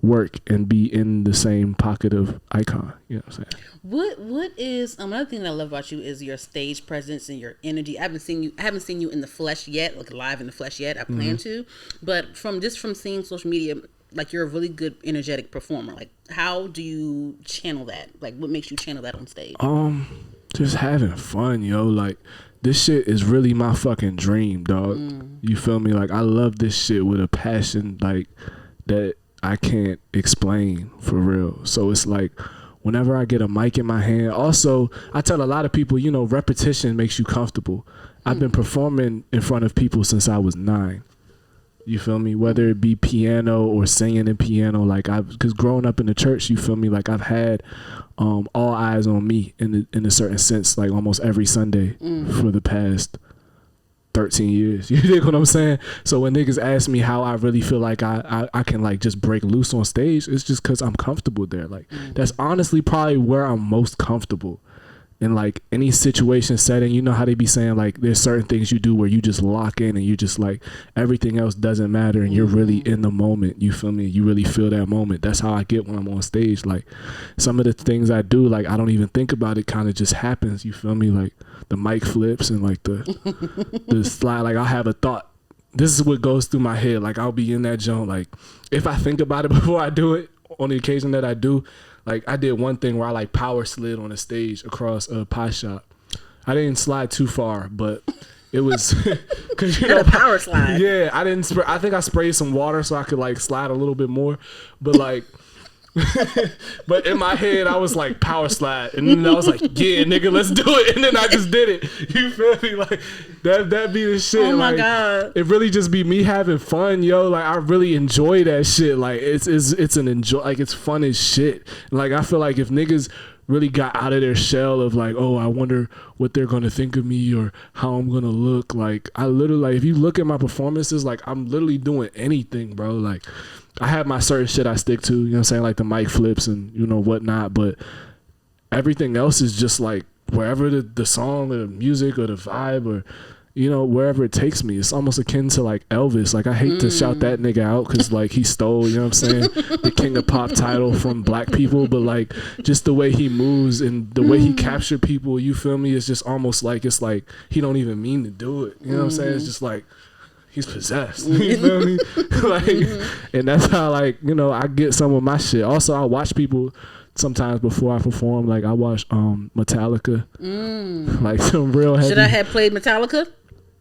work and be in the same pocket of icon. You know what I'm saying? What is another thing that I love about you is your stage presence and your energy. I haven't seen you in the flesh yet, like live in the flesh yet. I plan to, but from seeing social media, like you're a really good energetic performer. Like how do you channel that? Like what makes you channel that on stage? Just having fun, yo. Like this shit is really my fucking dream, dog. You feel me? Like I love this shit with a passion like that I can't explain for real. So it's like whenever I get a mic in my hand, also I tell a lot of people, you know, repetition makes you comfortable. I've been performing in front of people since I was 9. You feel me? Whether it be piano or singing in piano, like because growing up in the church, you feel me? Like I've had all eyes on me in a certain sense, like almost every Sunday for the past 13 years. You dig what I'm saying? So when niggas ask me how I really feel like I can like just break loose on stage, it's just because I'm comfortable there. Like that's honestly probably where I'm most comfortable. In like any situation setting, you know how they be saying like there's certain things you do where you just lock in and you just like everything else doesn't matter and you're really in the moment. You feel me? You really feel that moment. That's how I get when I'm on stage. Like some of the things I do, like I don't even think about it, kind of just happens. You feel me? Like the mic flips and like the slide. Like I'll have a thought. This is what goes through my head. Like I'll be in that zone. Like if I think about it before I do it, on the occasion that I do. Like I did one thing where I like power slid on a stage across a pie shop. I didn't slide too far, but it was because you know a power slide. Yeah, I didn't. I think I sprayed some water so I could like slide a little bit more. But like But in my head, I was like, power slide. And then I was like, yeah, nigga, let's do it. And then I just did it. You feel me? Like, that be the shit. Oh my like, God. It really just be me having fun, yo. Like, I really enjoy that shit. Like, it's an enjoy. Like, it's fun as shit. Like, I feel like if niggas really got out of their shell of like, oh, I wonder what they're gonna think of me or how I'm gonna look. Like, I literally, like, if you look at my performances, like, I'm literally doing anything, bro. Like, I have my certain shit I stick to, you know what I'm saying, like the mic flips and, you know, whatnot, but everything else is just like wherever the song or the music or the vibe or, you know, wherever it takes me. It's almost akin to like Elvis. Like, I hate to shout that nigga out because like he stole, you know what I'm saying, the King of Pop title from black people, but like just the way he moves and the way he captured people, you feel me, it's just almost like, it's like he don't even mean to do it, you know what I'm saying? It's just like he's possessed. You feel me? Like, and that's how, like, you know, I get some of my shit. Also, I watch people sometimes before I perform. Like, I watch Metallica. Like, some real heavy. Should I have played Metallica?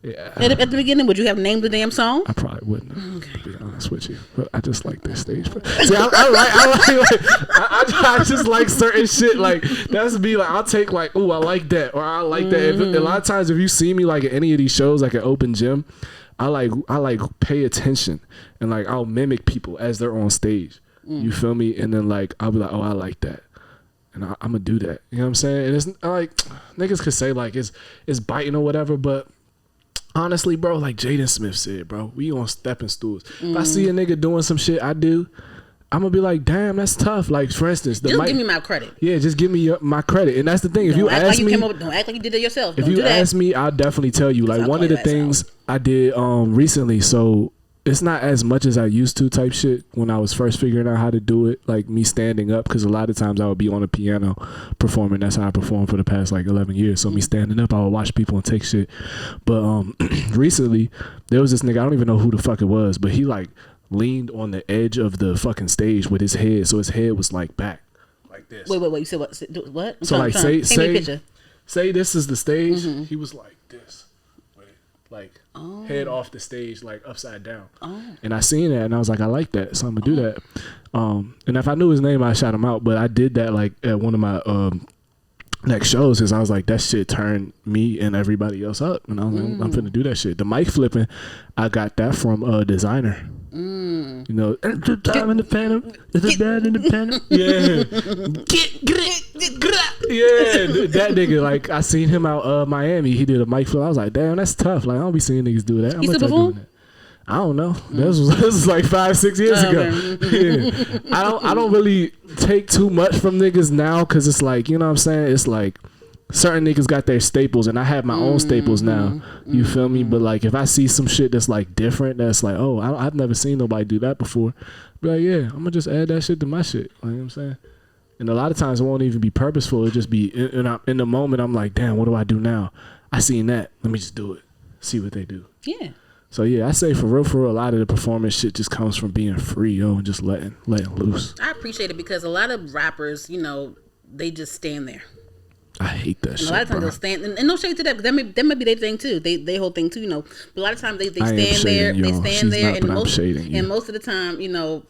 Yeah. At the beginning, would you have named the damn song? I probably wouldn't, Okay. to be honest with you. But I just like this stage. See, I just like certain shit. Like, that's me. Like, I'll take like, ooh, I like that, or I like that. A lot of times, if you see me like at any of these shows, like at open gym, I like pay attention and like I'll mimic people as they're on stage. You feel me? And then like I'll be like, oh, I like that, and I'm gonna do that. You know what I'm saying? And it's like niggas could say like it's biting or whatever, but honestly, bro, like Jaden Smith said, bro, we on stepping stools. If I see a nigga doing some shit I do, I'm gonna be like, damn, that's tough. Like, for instance, Just give me my credit. Yeah, just give me my credit. And that's the thing. If you ask me, don't act like you did it yourself. If you ask me, I'll definitely tell you. Like, one of the things I did recently, so it's not as much as I used to type shit when I was first figuring out how to do it, like me standing up, because a lot of times I would be on a piano performing. That's how I performed for the past like 11 years. So me standing up, I would watch people and take shit. But recently, there was this nigga, I don't even know who the fuck it was, but he like leaned on the edge of the fucking stage with his head, so his head was like back, like this. Wait, you said what? What? So like, say this is the stage. Mm-hmm. He was like this, like head off the stage, like upside down. And I seen that, and I was like, I like that, so I'm gonna do that. And if I knew his name, I'd shout him out. But I did that like at one of my next shows, because I was like, that shit turned me and everybody else up, and I was like, I'm finna do that shit. The mic flipping, I got that from a designer. You know, time in the phantom, is it bad in the phantom? Yeah, yeah, that nigga. Like, I seen him out Miami. He did a mic flip. I was like, damn, that's tough. Like, I don't be seeing niggas do that. He still perform? I don't know. This was like 5-6 years ago. Yeah. I don't really take too much from niggas now, because it's like, you know what I'm saying? It's like certain niggas got their staples, and I have my own staples now. You feel me? But like, if I see some shit that's like different, that's like, oh, I've never seen nobody do that before, be like, yeah, I'm gonna just add that shit to my shit. Like, you know what I'm saying? And a lot of times it won't even be purposeful. It'll just be in the moment. I'm like, damn, what do I do now? I seen that. Let me just do it. See what they do. Yeah. So yeah, I say for real, a lot of the performance shit just comes from being free, yo, and just letting loose. I appreciate it, because a lot of rappers, you know, they just stand there. I hate that shit. A lot of times they'll stand, and no shade to that, because that may be their thing too. They whole thing too, you know. But a lot of times they stand there, and most of the time, you know,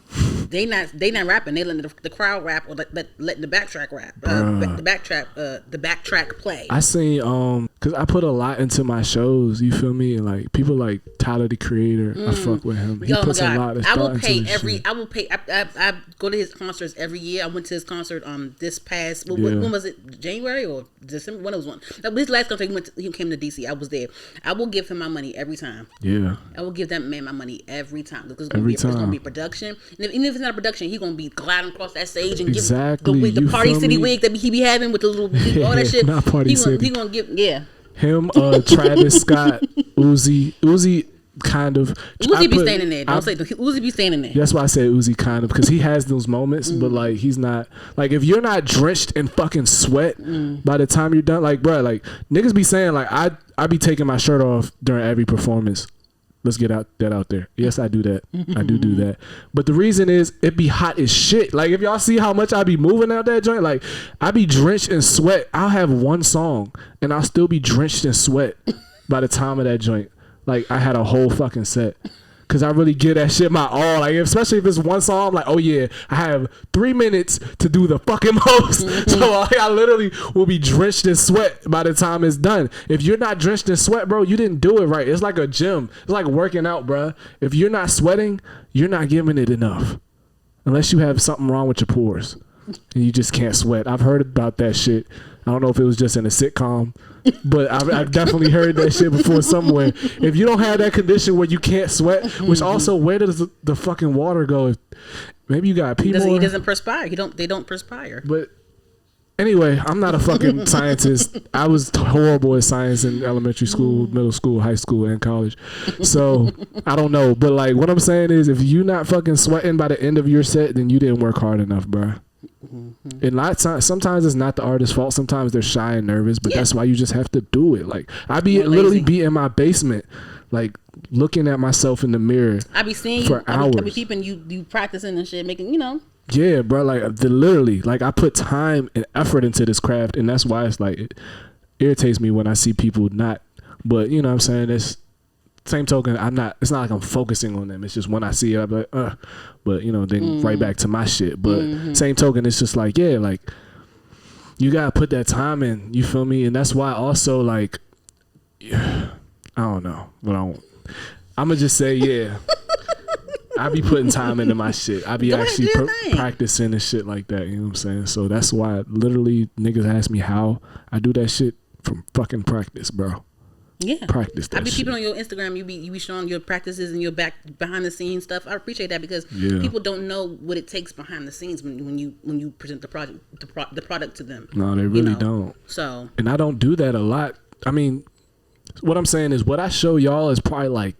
they not rapping. They letting the crowd rap, or letting the backtrack rap, the backtrack play. I seen because I put a lot into my shows. You feel me? And like people like Tyler the Creator, I fuck with him. He puts a lot of thought into his shit. I will pay. I go to his concerts every year. I went to his concert this past when was it, January or December? When it was one. His last concert, he came to DC. I was there. I will give him my money every time. Yeah. I will give that man my money every time, because it's gonna be production. And even if it's not a production, he's gonna be gliding across that stage and give the Party City wig that he be having with the little all that shit. Not Party City. He gonna give him, Travis Scott, Uzi. Kind of. Uzi be standing there. Don't say Uzi be standing there. That's why I said Uzi kind of, because he has those moments, but like he's not, like, if you're not drenched in fucking sweat by the time you're done, like, bro, like niggas be saying like I be taking my shirt off during every performance. Let's get that out there. Yes, I do that. I do that. But the reason is it be hot as shit. Like, if y'all see how much I be moving out that joint, like I be drenched in sweat. I'll have one song and I'll still be drenched in sweat by the time of that joint. Like, I had a whole fucking set, because I really give that shit my all. Like, especially if it's one song, I'm like, oh yeah, I have 3 minutes to do the fucking most. So like, I literally will be drenched in sweat by the time it's done. If you're not drenched in sweat, bro, you didn't do it right. It's like a gym. It's like working out, bro. If you're not sweating, you're not giving it enough. Unless you have something wrong with your pores and you just can't sweat. I've heard about that shit. I don't know if it was just in a sitcom, but I've definitely heard that shit before somewhere. If you don't have that condition where you can't sweat, which also, where does the fucking water go? If maybe you got pee more. He doesn't perspire. They don't perspire. But anyway, I'm not a fucking scientist. I was horrible at science in elementary school, middle school, high school, and college. So I don't know. But like, what I'm saying is, if you're not fucking sweating by the end of your set, then you didn't work hard enough, bro. And sometimes it's not the artist's fault. Sometimes they're shy and nervous, but that's why you just have to do it. Like, literally be in my basement, like looking at myself in the mirror. I be seeing for hours. I be peeping you practicing and shit, making Yeah, bro. Like, literally, like, I put time and effort into this craft, and that's why it's like it irritates me when I see people not. But you know what I'm saying? It's same token. It's not like I'm focusing on them. It's just when I see it, I'm like, but then right back to my shit. But same token, it's just like, yeah, like, you gotta put that time in. You feel me? And that's why also, like, I don't know, but I'm gonna just say, yeah. I be putting time into my shit. I be actually practicing and shit like that. You know what I'm saying? So that's why literally niggas ask me how I do that shit from fucking practice, bro. Yeah, practice that. I be shit. peeping on your Instagram. You be showing your practices and your behind the scenes stuff. I appreciate that because people don't know what it takes behind the scenes when you present the product to them. No, they really don't. So, and I don't do that a lot. I mean, what I'm saying is what I show y'all is probably like,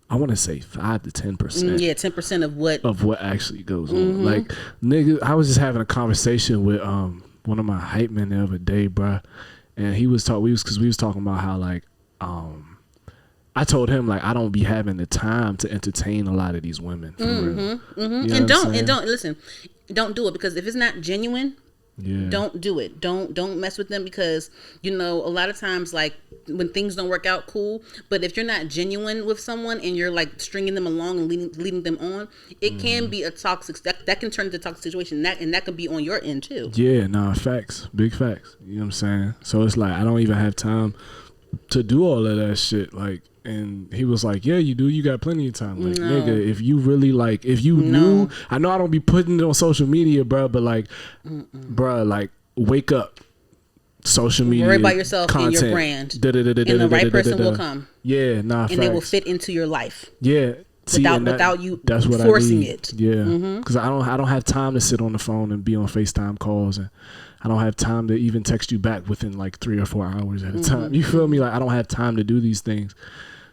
I want to say 5 to 10%. Yeah, 10% of what actually goes on. Like, nigga, I was just having a conversation with one of my hype men the other day, bruh. And he was talking, we was talking about how, like, I told him, like, I don't be having the time to entertain a lot of these women. For real. You know don't do it, because if it's not genuine, don't do it. Don't mess with them, because a lot of times, like, when things don't work out, cool, but if you're not genuine with someone and you're like stringing them along and leading them on, it can be a toxic that can turn into a toxic situation, and that can be on your end too. Yeah, nah, facts, big facts. You know what I'm saying? So it's like I don't even have time to do all of that shit. Like, and he was like, yeah, you do. You got plenty of time. Like, nigga, if you really like, if you knew, I know I don't be putting it on social media, bro, but like, bro, like, wake up. Social media, worry about yourself content, and your brand, and the right person will come. Yeah, nah, and they will fit into your life. Yeah, without you forcing it. Yeah, because I don't have time to sit on the phone and be on FaceTime calls, and I don't have time to even text you back within like 3 or 4 hours at a time. You feel me? Like, I don't have time to do these things.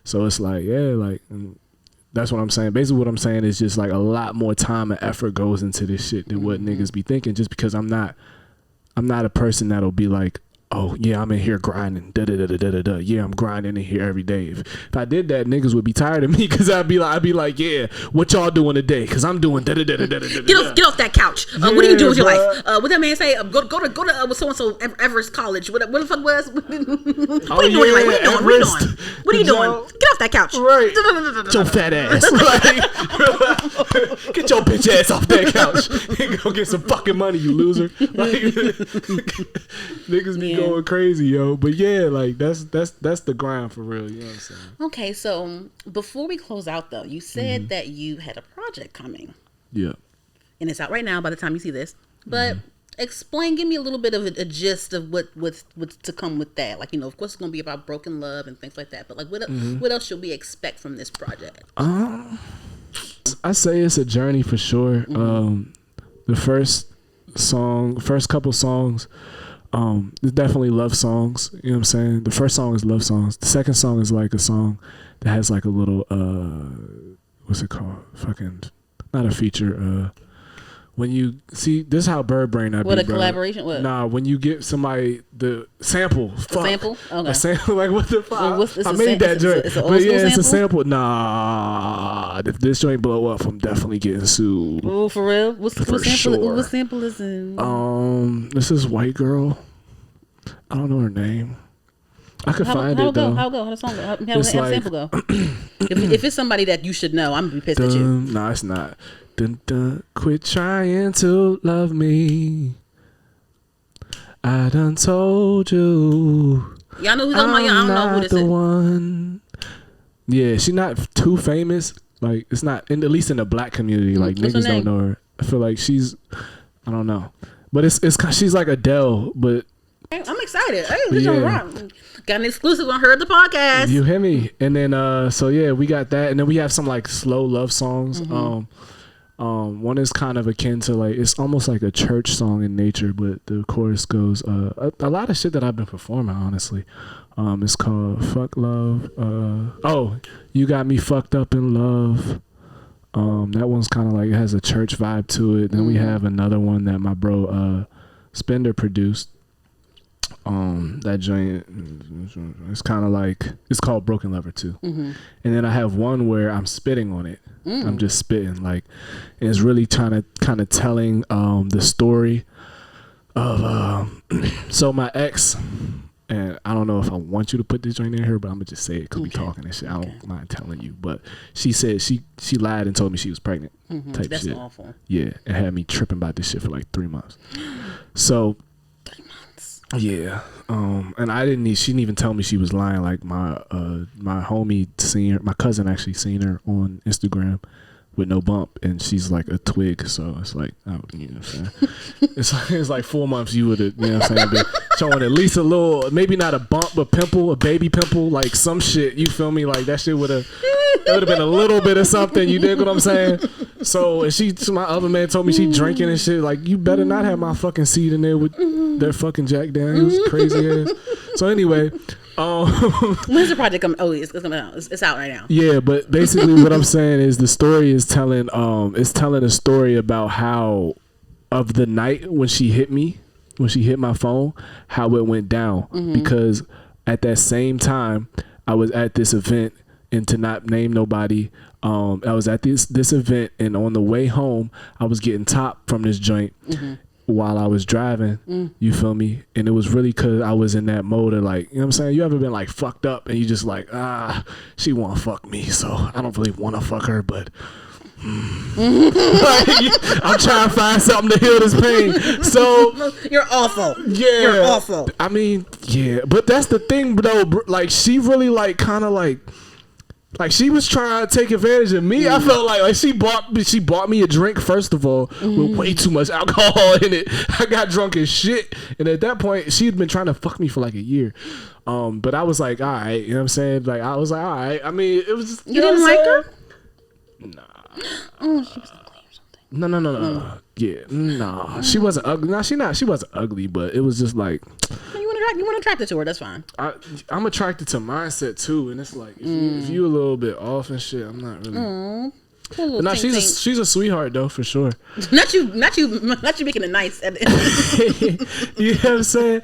So it's like, yeah, like, that's what I'm saying. Basically, what I'm saying is just like a lot more time and effort goes into this shit than what niggas be thinking. Just because I'm not a person that'll be like, oh yeah, I'm in here grinding, da. Yeah, I'm grinding in here every day. If I did that, niggas would be tired of me, because I'd be like, yeah, what y'all doing today? Because I'm doing da. Get off that couch. What are you doing with your life? What that man say? Go to so and so Everest College. What the fuck was? What are you doing? Like, what are you doing? Get off that couch. Right. Get your fat ass. Get your bitch ass off that couch. Go get some fucking money, you loser. Like, niggas be going crazy, yo. But yeah, like, that's the grind for real. You know what I'm saying? Okay, so before we close out, though, you said that you had a project coming. Yeah. And it's out right now by the time you see this. But give me a little bit of a gist of what's to come with that. Like, of course it's going to be about broken love and things like that. But like, what else should we expect from this project? I say it's a journey for sure. The first couple songs, it's definitely love songs. You know what I'm saying? The first song is love songs. The second song is like a song that has like a little what's it called? Fucking not a feature. When you see, this is how bird brain I be. What, a collaboration? What? Nah, when you give somebody the sample. Fuck. Sample? Okay. A sample, like, what the fuck? Well, I made that joint. It's an old school it's a sample? sample. Nah, if this joint blow up, I'm definitely getting sued. Oh, for real? What sample is in? This is White Girl. I don't know her name. I could find it though. How the song go? How the like, sample go? if it's somebody that you should know, I'm gonna be pissed at you. No, it's not. Dun, dun, quit trying to love me. I done told you. Y'all know who talking about? I don't know who this is. One. Yeah, she's not too famous. Like, it's not, at least in the black community. Like, What's niggas don't know her. I feel like she's, I don't know. But she's like Adele, but. I'm excited. Hey, this is rock. Got an exclusive on Her the Podcast. You hear me? And then, so yeah, we got that. And then we have some like slow love songs. One is kind of akin to like, it's almost like a church song in nature, but the chorus goes, a lot of shit that I've been performing, honestly. It's called Fuck Love. You Got Me Fucked Up in Love. That one's kind of like, it has a church vibe to it. Then we have another one that my bro Spender produced. That joint, it's kind of like, it's called Broken Lover too. And then I have one where I'm spitting on it. I'm just spitting, like, and it's really trying to kind of telling the story of so my ex, and I don't know if I want you to put this joint in here, but I'm gonna just say it because we talking and shit. I don't mind telling you, but she said she lied and told me she was pregnant. Type That's shit. awful. Yeah, it had me tripping about this shit for like 3 months. So 3 months. yeah, and she didn't even tell me she was lying. Like my homie seen her, my cousin actually seen her on Instagram with no bump, and she's like a twig. So it's like, you know what I'm saying? it's like 4 months you would have, you know what I'm saying, been showing at least a little, maybe not a bump, but pimple, a baby pimple, like some shit. You feel me? Like that shit would have been a little bit of something. You dig what I'm saying? So and my other man told me she drinking and shit. Like, you better not have my fucking seed in there with that fucking Jack Daniels, crazy ass. So anyway, when's the project coming? Oh, it's coming out. It's out right now. Yeah, but basically what I'm saying is the story is telling a story about how, of the night when she hit my phone, how it went down. Because at that same time I was at this event, and to not name nobody, I was at this event, and on the way home I was getting top from this joint while I was driving. You feel me? And it was really because I was in that mode of like, you know what I'm saying, you ever been like fucked up and you just like, she wanna fuck me, so I don't really wanna fuck her, but I'm trying to find something to heal this pain. So you're awful. Yeah, you're awful. I mean, yeah, but that's the thing though, like she really like kind of like she was trying to take advantage of me. I felt like she bought me a drink, first of all, with way too much alcohol in it. I got drunk as shit, and at that point she had been trying to fuck me for like a year. But I was like, all right, you know what I'm saying? Like, I was like, all right. I mean, it was just, you didn't like her? Nah. Oh, she was ugly or something. No. Yeah, nah. She wasn't ugly. Nah, she wasn't ugly, but it was just like, you want to attracted to her. That's fine. I'm attracted to mindset too, and it's like if you a little bit off and shit, I'm not really. But nah, she's a sweetheart though, for sure. not you making it nice. You know what I'm saying?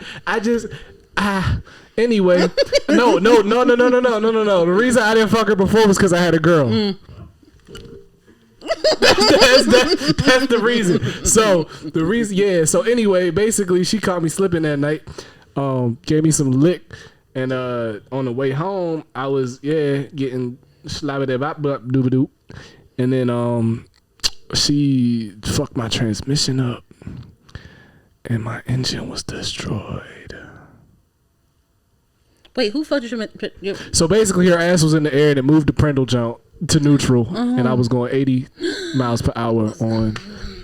Anyway, no. The reason I didn't fuck her before was because I had a girl. That's the reason. So anyway, basically she caught me slipping that night. Gave me some lick, and on the way home I was getting slabba-dabba-doop, and then she fucked my transmission up, and my engine was destroyed. Wait, who fucked your? So basically, her ass was in the air and it moved the Prindle jump to neutral, and I was going 80 miles per hour on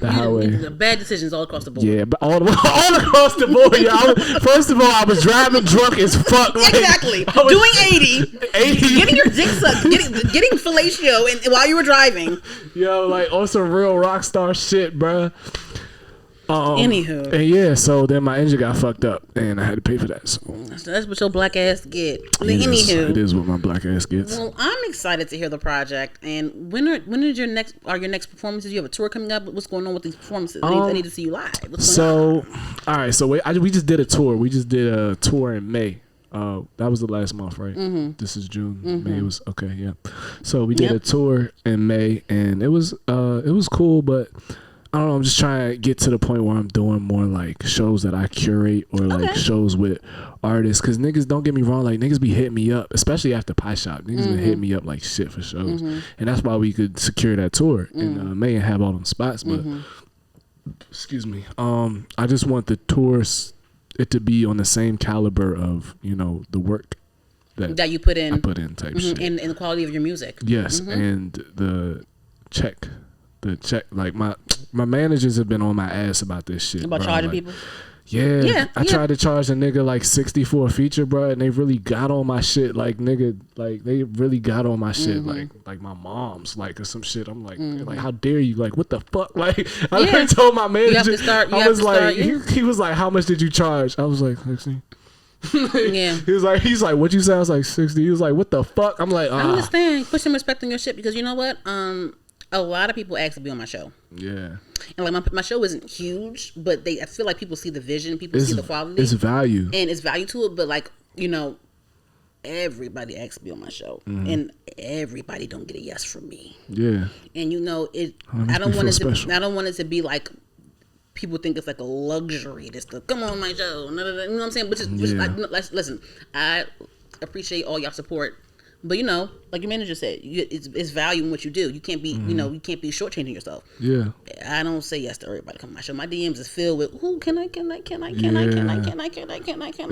the highway. Bad decisions all across the board. Yeah, but all across the board. Yeah, first of all, I was driving drunk as fuck. Like, exactly. Doing 80, getting your dick sucked, getting fellatio, and while you were driving. Yo, like on some real rock star shit, bruh. Anywho. And yeah, so then my engine got fucked up, and I had to pay for that. So that's what your black ass get. Anywho, it is what my black ass gets. Well, I'm excited to hear the project. And when is your next performances? You have a tour coming up. What's going on with these performances? I need to see you live. All right. So we just did a tour. We just did a tour in May. That was the last month, right? This is June. May was okay. Yeah. So we did a tour in May, and it was cool, but I don't know. I'm just trying to get to the point where I'm doing more like shows that I curate or like shows with artists. Cause niggas, don't get me wrong, like niggas be hitting me up, especially after Pie Shop. Niggas been hitting me up like shit for shows, and that's why we could secure that tour and May and have all them spots. But excuse me, I just want the tours it to be on the same caliber of the work that you put in. I put in type shit, and the quality of your music. Yes, and the check. Like my managers have been on my ass about this shit. About charging people? Yeah. I tried to charge a nigga like 60 for a feature, bro, and they really got on my shit. Like nigga, like they really got on my shit. Like my mom's like or some shit. I'm like how dare you? Like what the fuck? Like I told my manager. He was like, how much did you charge? I was like 60. Yeah. He's like, what you say? I was like 60. He was like, what the fuck? I'm like, I understand. Put some respect on your shit because you know what? A lot of people ask to be on my show. Yeah. And like my show isn't huge, but I feel like people see the vision, people see the quality. It's value. And it's value to it, but like, everybody asks to be on my show. And everybody don't get a yes from me. Yeah. And I don't want it to be like people think it's like a luxury just to come on my show. You know what I'm saying? Listen, I appreciate all y'all support. But like your manager said, it's value in what you do. You can't be, you can't be shortchanging yourself. Yeah. I don't say yes to everybody come on my show. My DMs is filled with, who can I?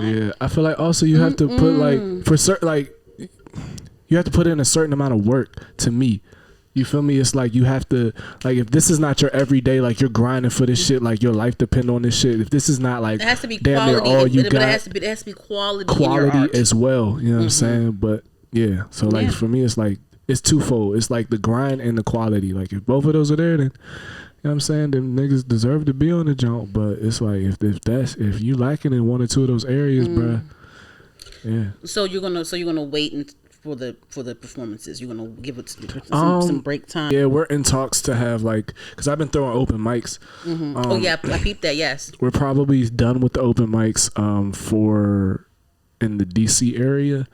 Yeah. I feel like also you have to put like for certain you have to put in a certain amount of work to me. You feel me? It's like you have to, like, if this is not your everyday, like you're grinding for this shit, like your life depend on this shit. If this is not like it has to be damn quality, near all you got, it has to be quality as well. You know what I'm saying? But yeah, so like for me, it's like it's twofold. It's like the grind and the quality. Like if both of those are there, then you know what I'm saying, them niggas deserve to be on the jump. But it's like if you lacking in one or two of those areas, bruh. Yeah. So you're gonna wait for the performances. You're gonna give it some break time. Yeah, we're in talks to have because I've been throwing open mics. Oh yeah, I peeped that. Yes. We're probably done with the open mics for in the DC area.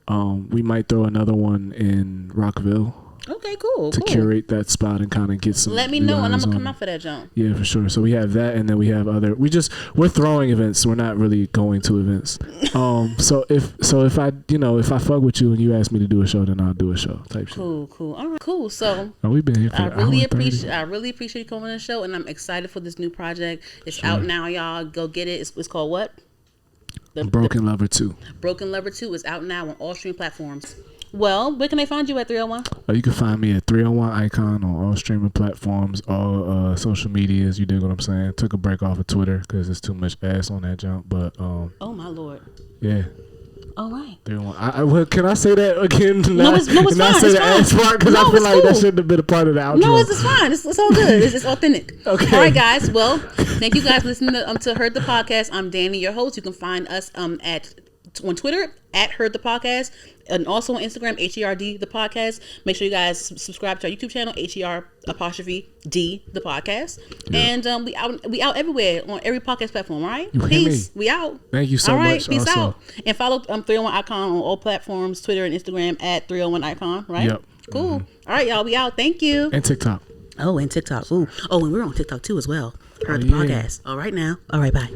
We might throw another one in Rockville. Okay, cool. To curate that spot and kind of get some. Let me know, and I'm gonna come out for that jump. Yeah, for sure. So we have that, and then we have other. We're throwing events. We're not really going to events. So if I fuck with you and you ask me to do a show, then I'll do a show type shit. Cool. All right, cool. So we've been here for I really appreciate you coming on the show, and I'm excited for this new project. It's out now, y'all. Go get it. It's called what? Broken Lover 2. Broken Lover 2 is out now on all streaming platforms. Well, where can they find you at 301? You can find me at 301 Icon on all streaming platforms, all social medias. You dig what I'm saying? Took a break off of Twitter because there's too much ass on that jump. But oh my lord. Yeah. All right. 301. Can I say that again? No, it's fine. Say the ass part because I feel like that shouldn't have been a part of the outro. No, it's fine. It's all good. It's authentic. Okay. All right, guys. Well, thank you guys for listening to Heard the Podcast. I'm Dani, your host. You can find us on Twitter at Heard the Podcast, and also on Instagram, HERD the podcast. Make sure you guys subscribe to our YouTube channel, HER''D the podcast. Yeah. And we out everywhere on every podcast platform. All right, peace. We out. Thank you so much. All right, peace out. And follow 301 Icon on all platforms, Twitter and Instagram at 301 Icon. Right. Yep. Cool. All right, y'all. We out. Thank you. And TikTok. Oh, and TikTok. Ooh. Oh, and we're on TikTok too as well. Heard the podcast. All right now. All right. Bye.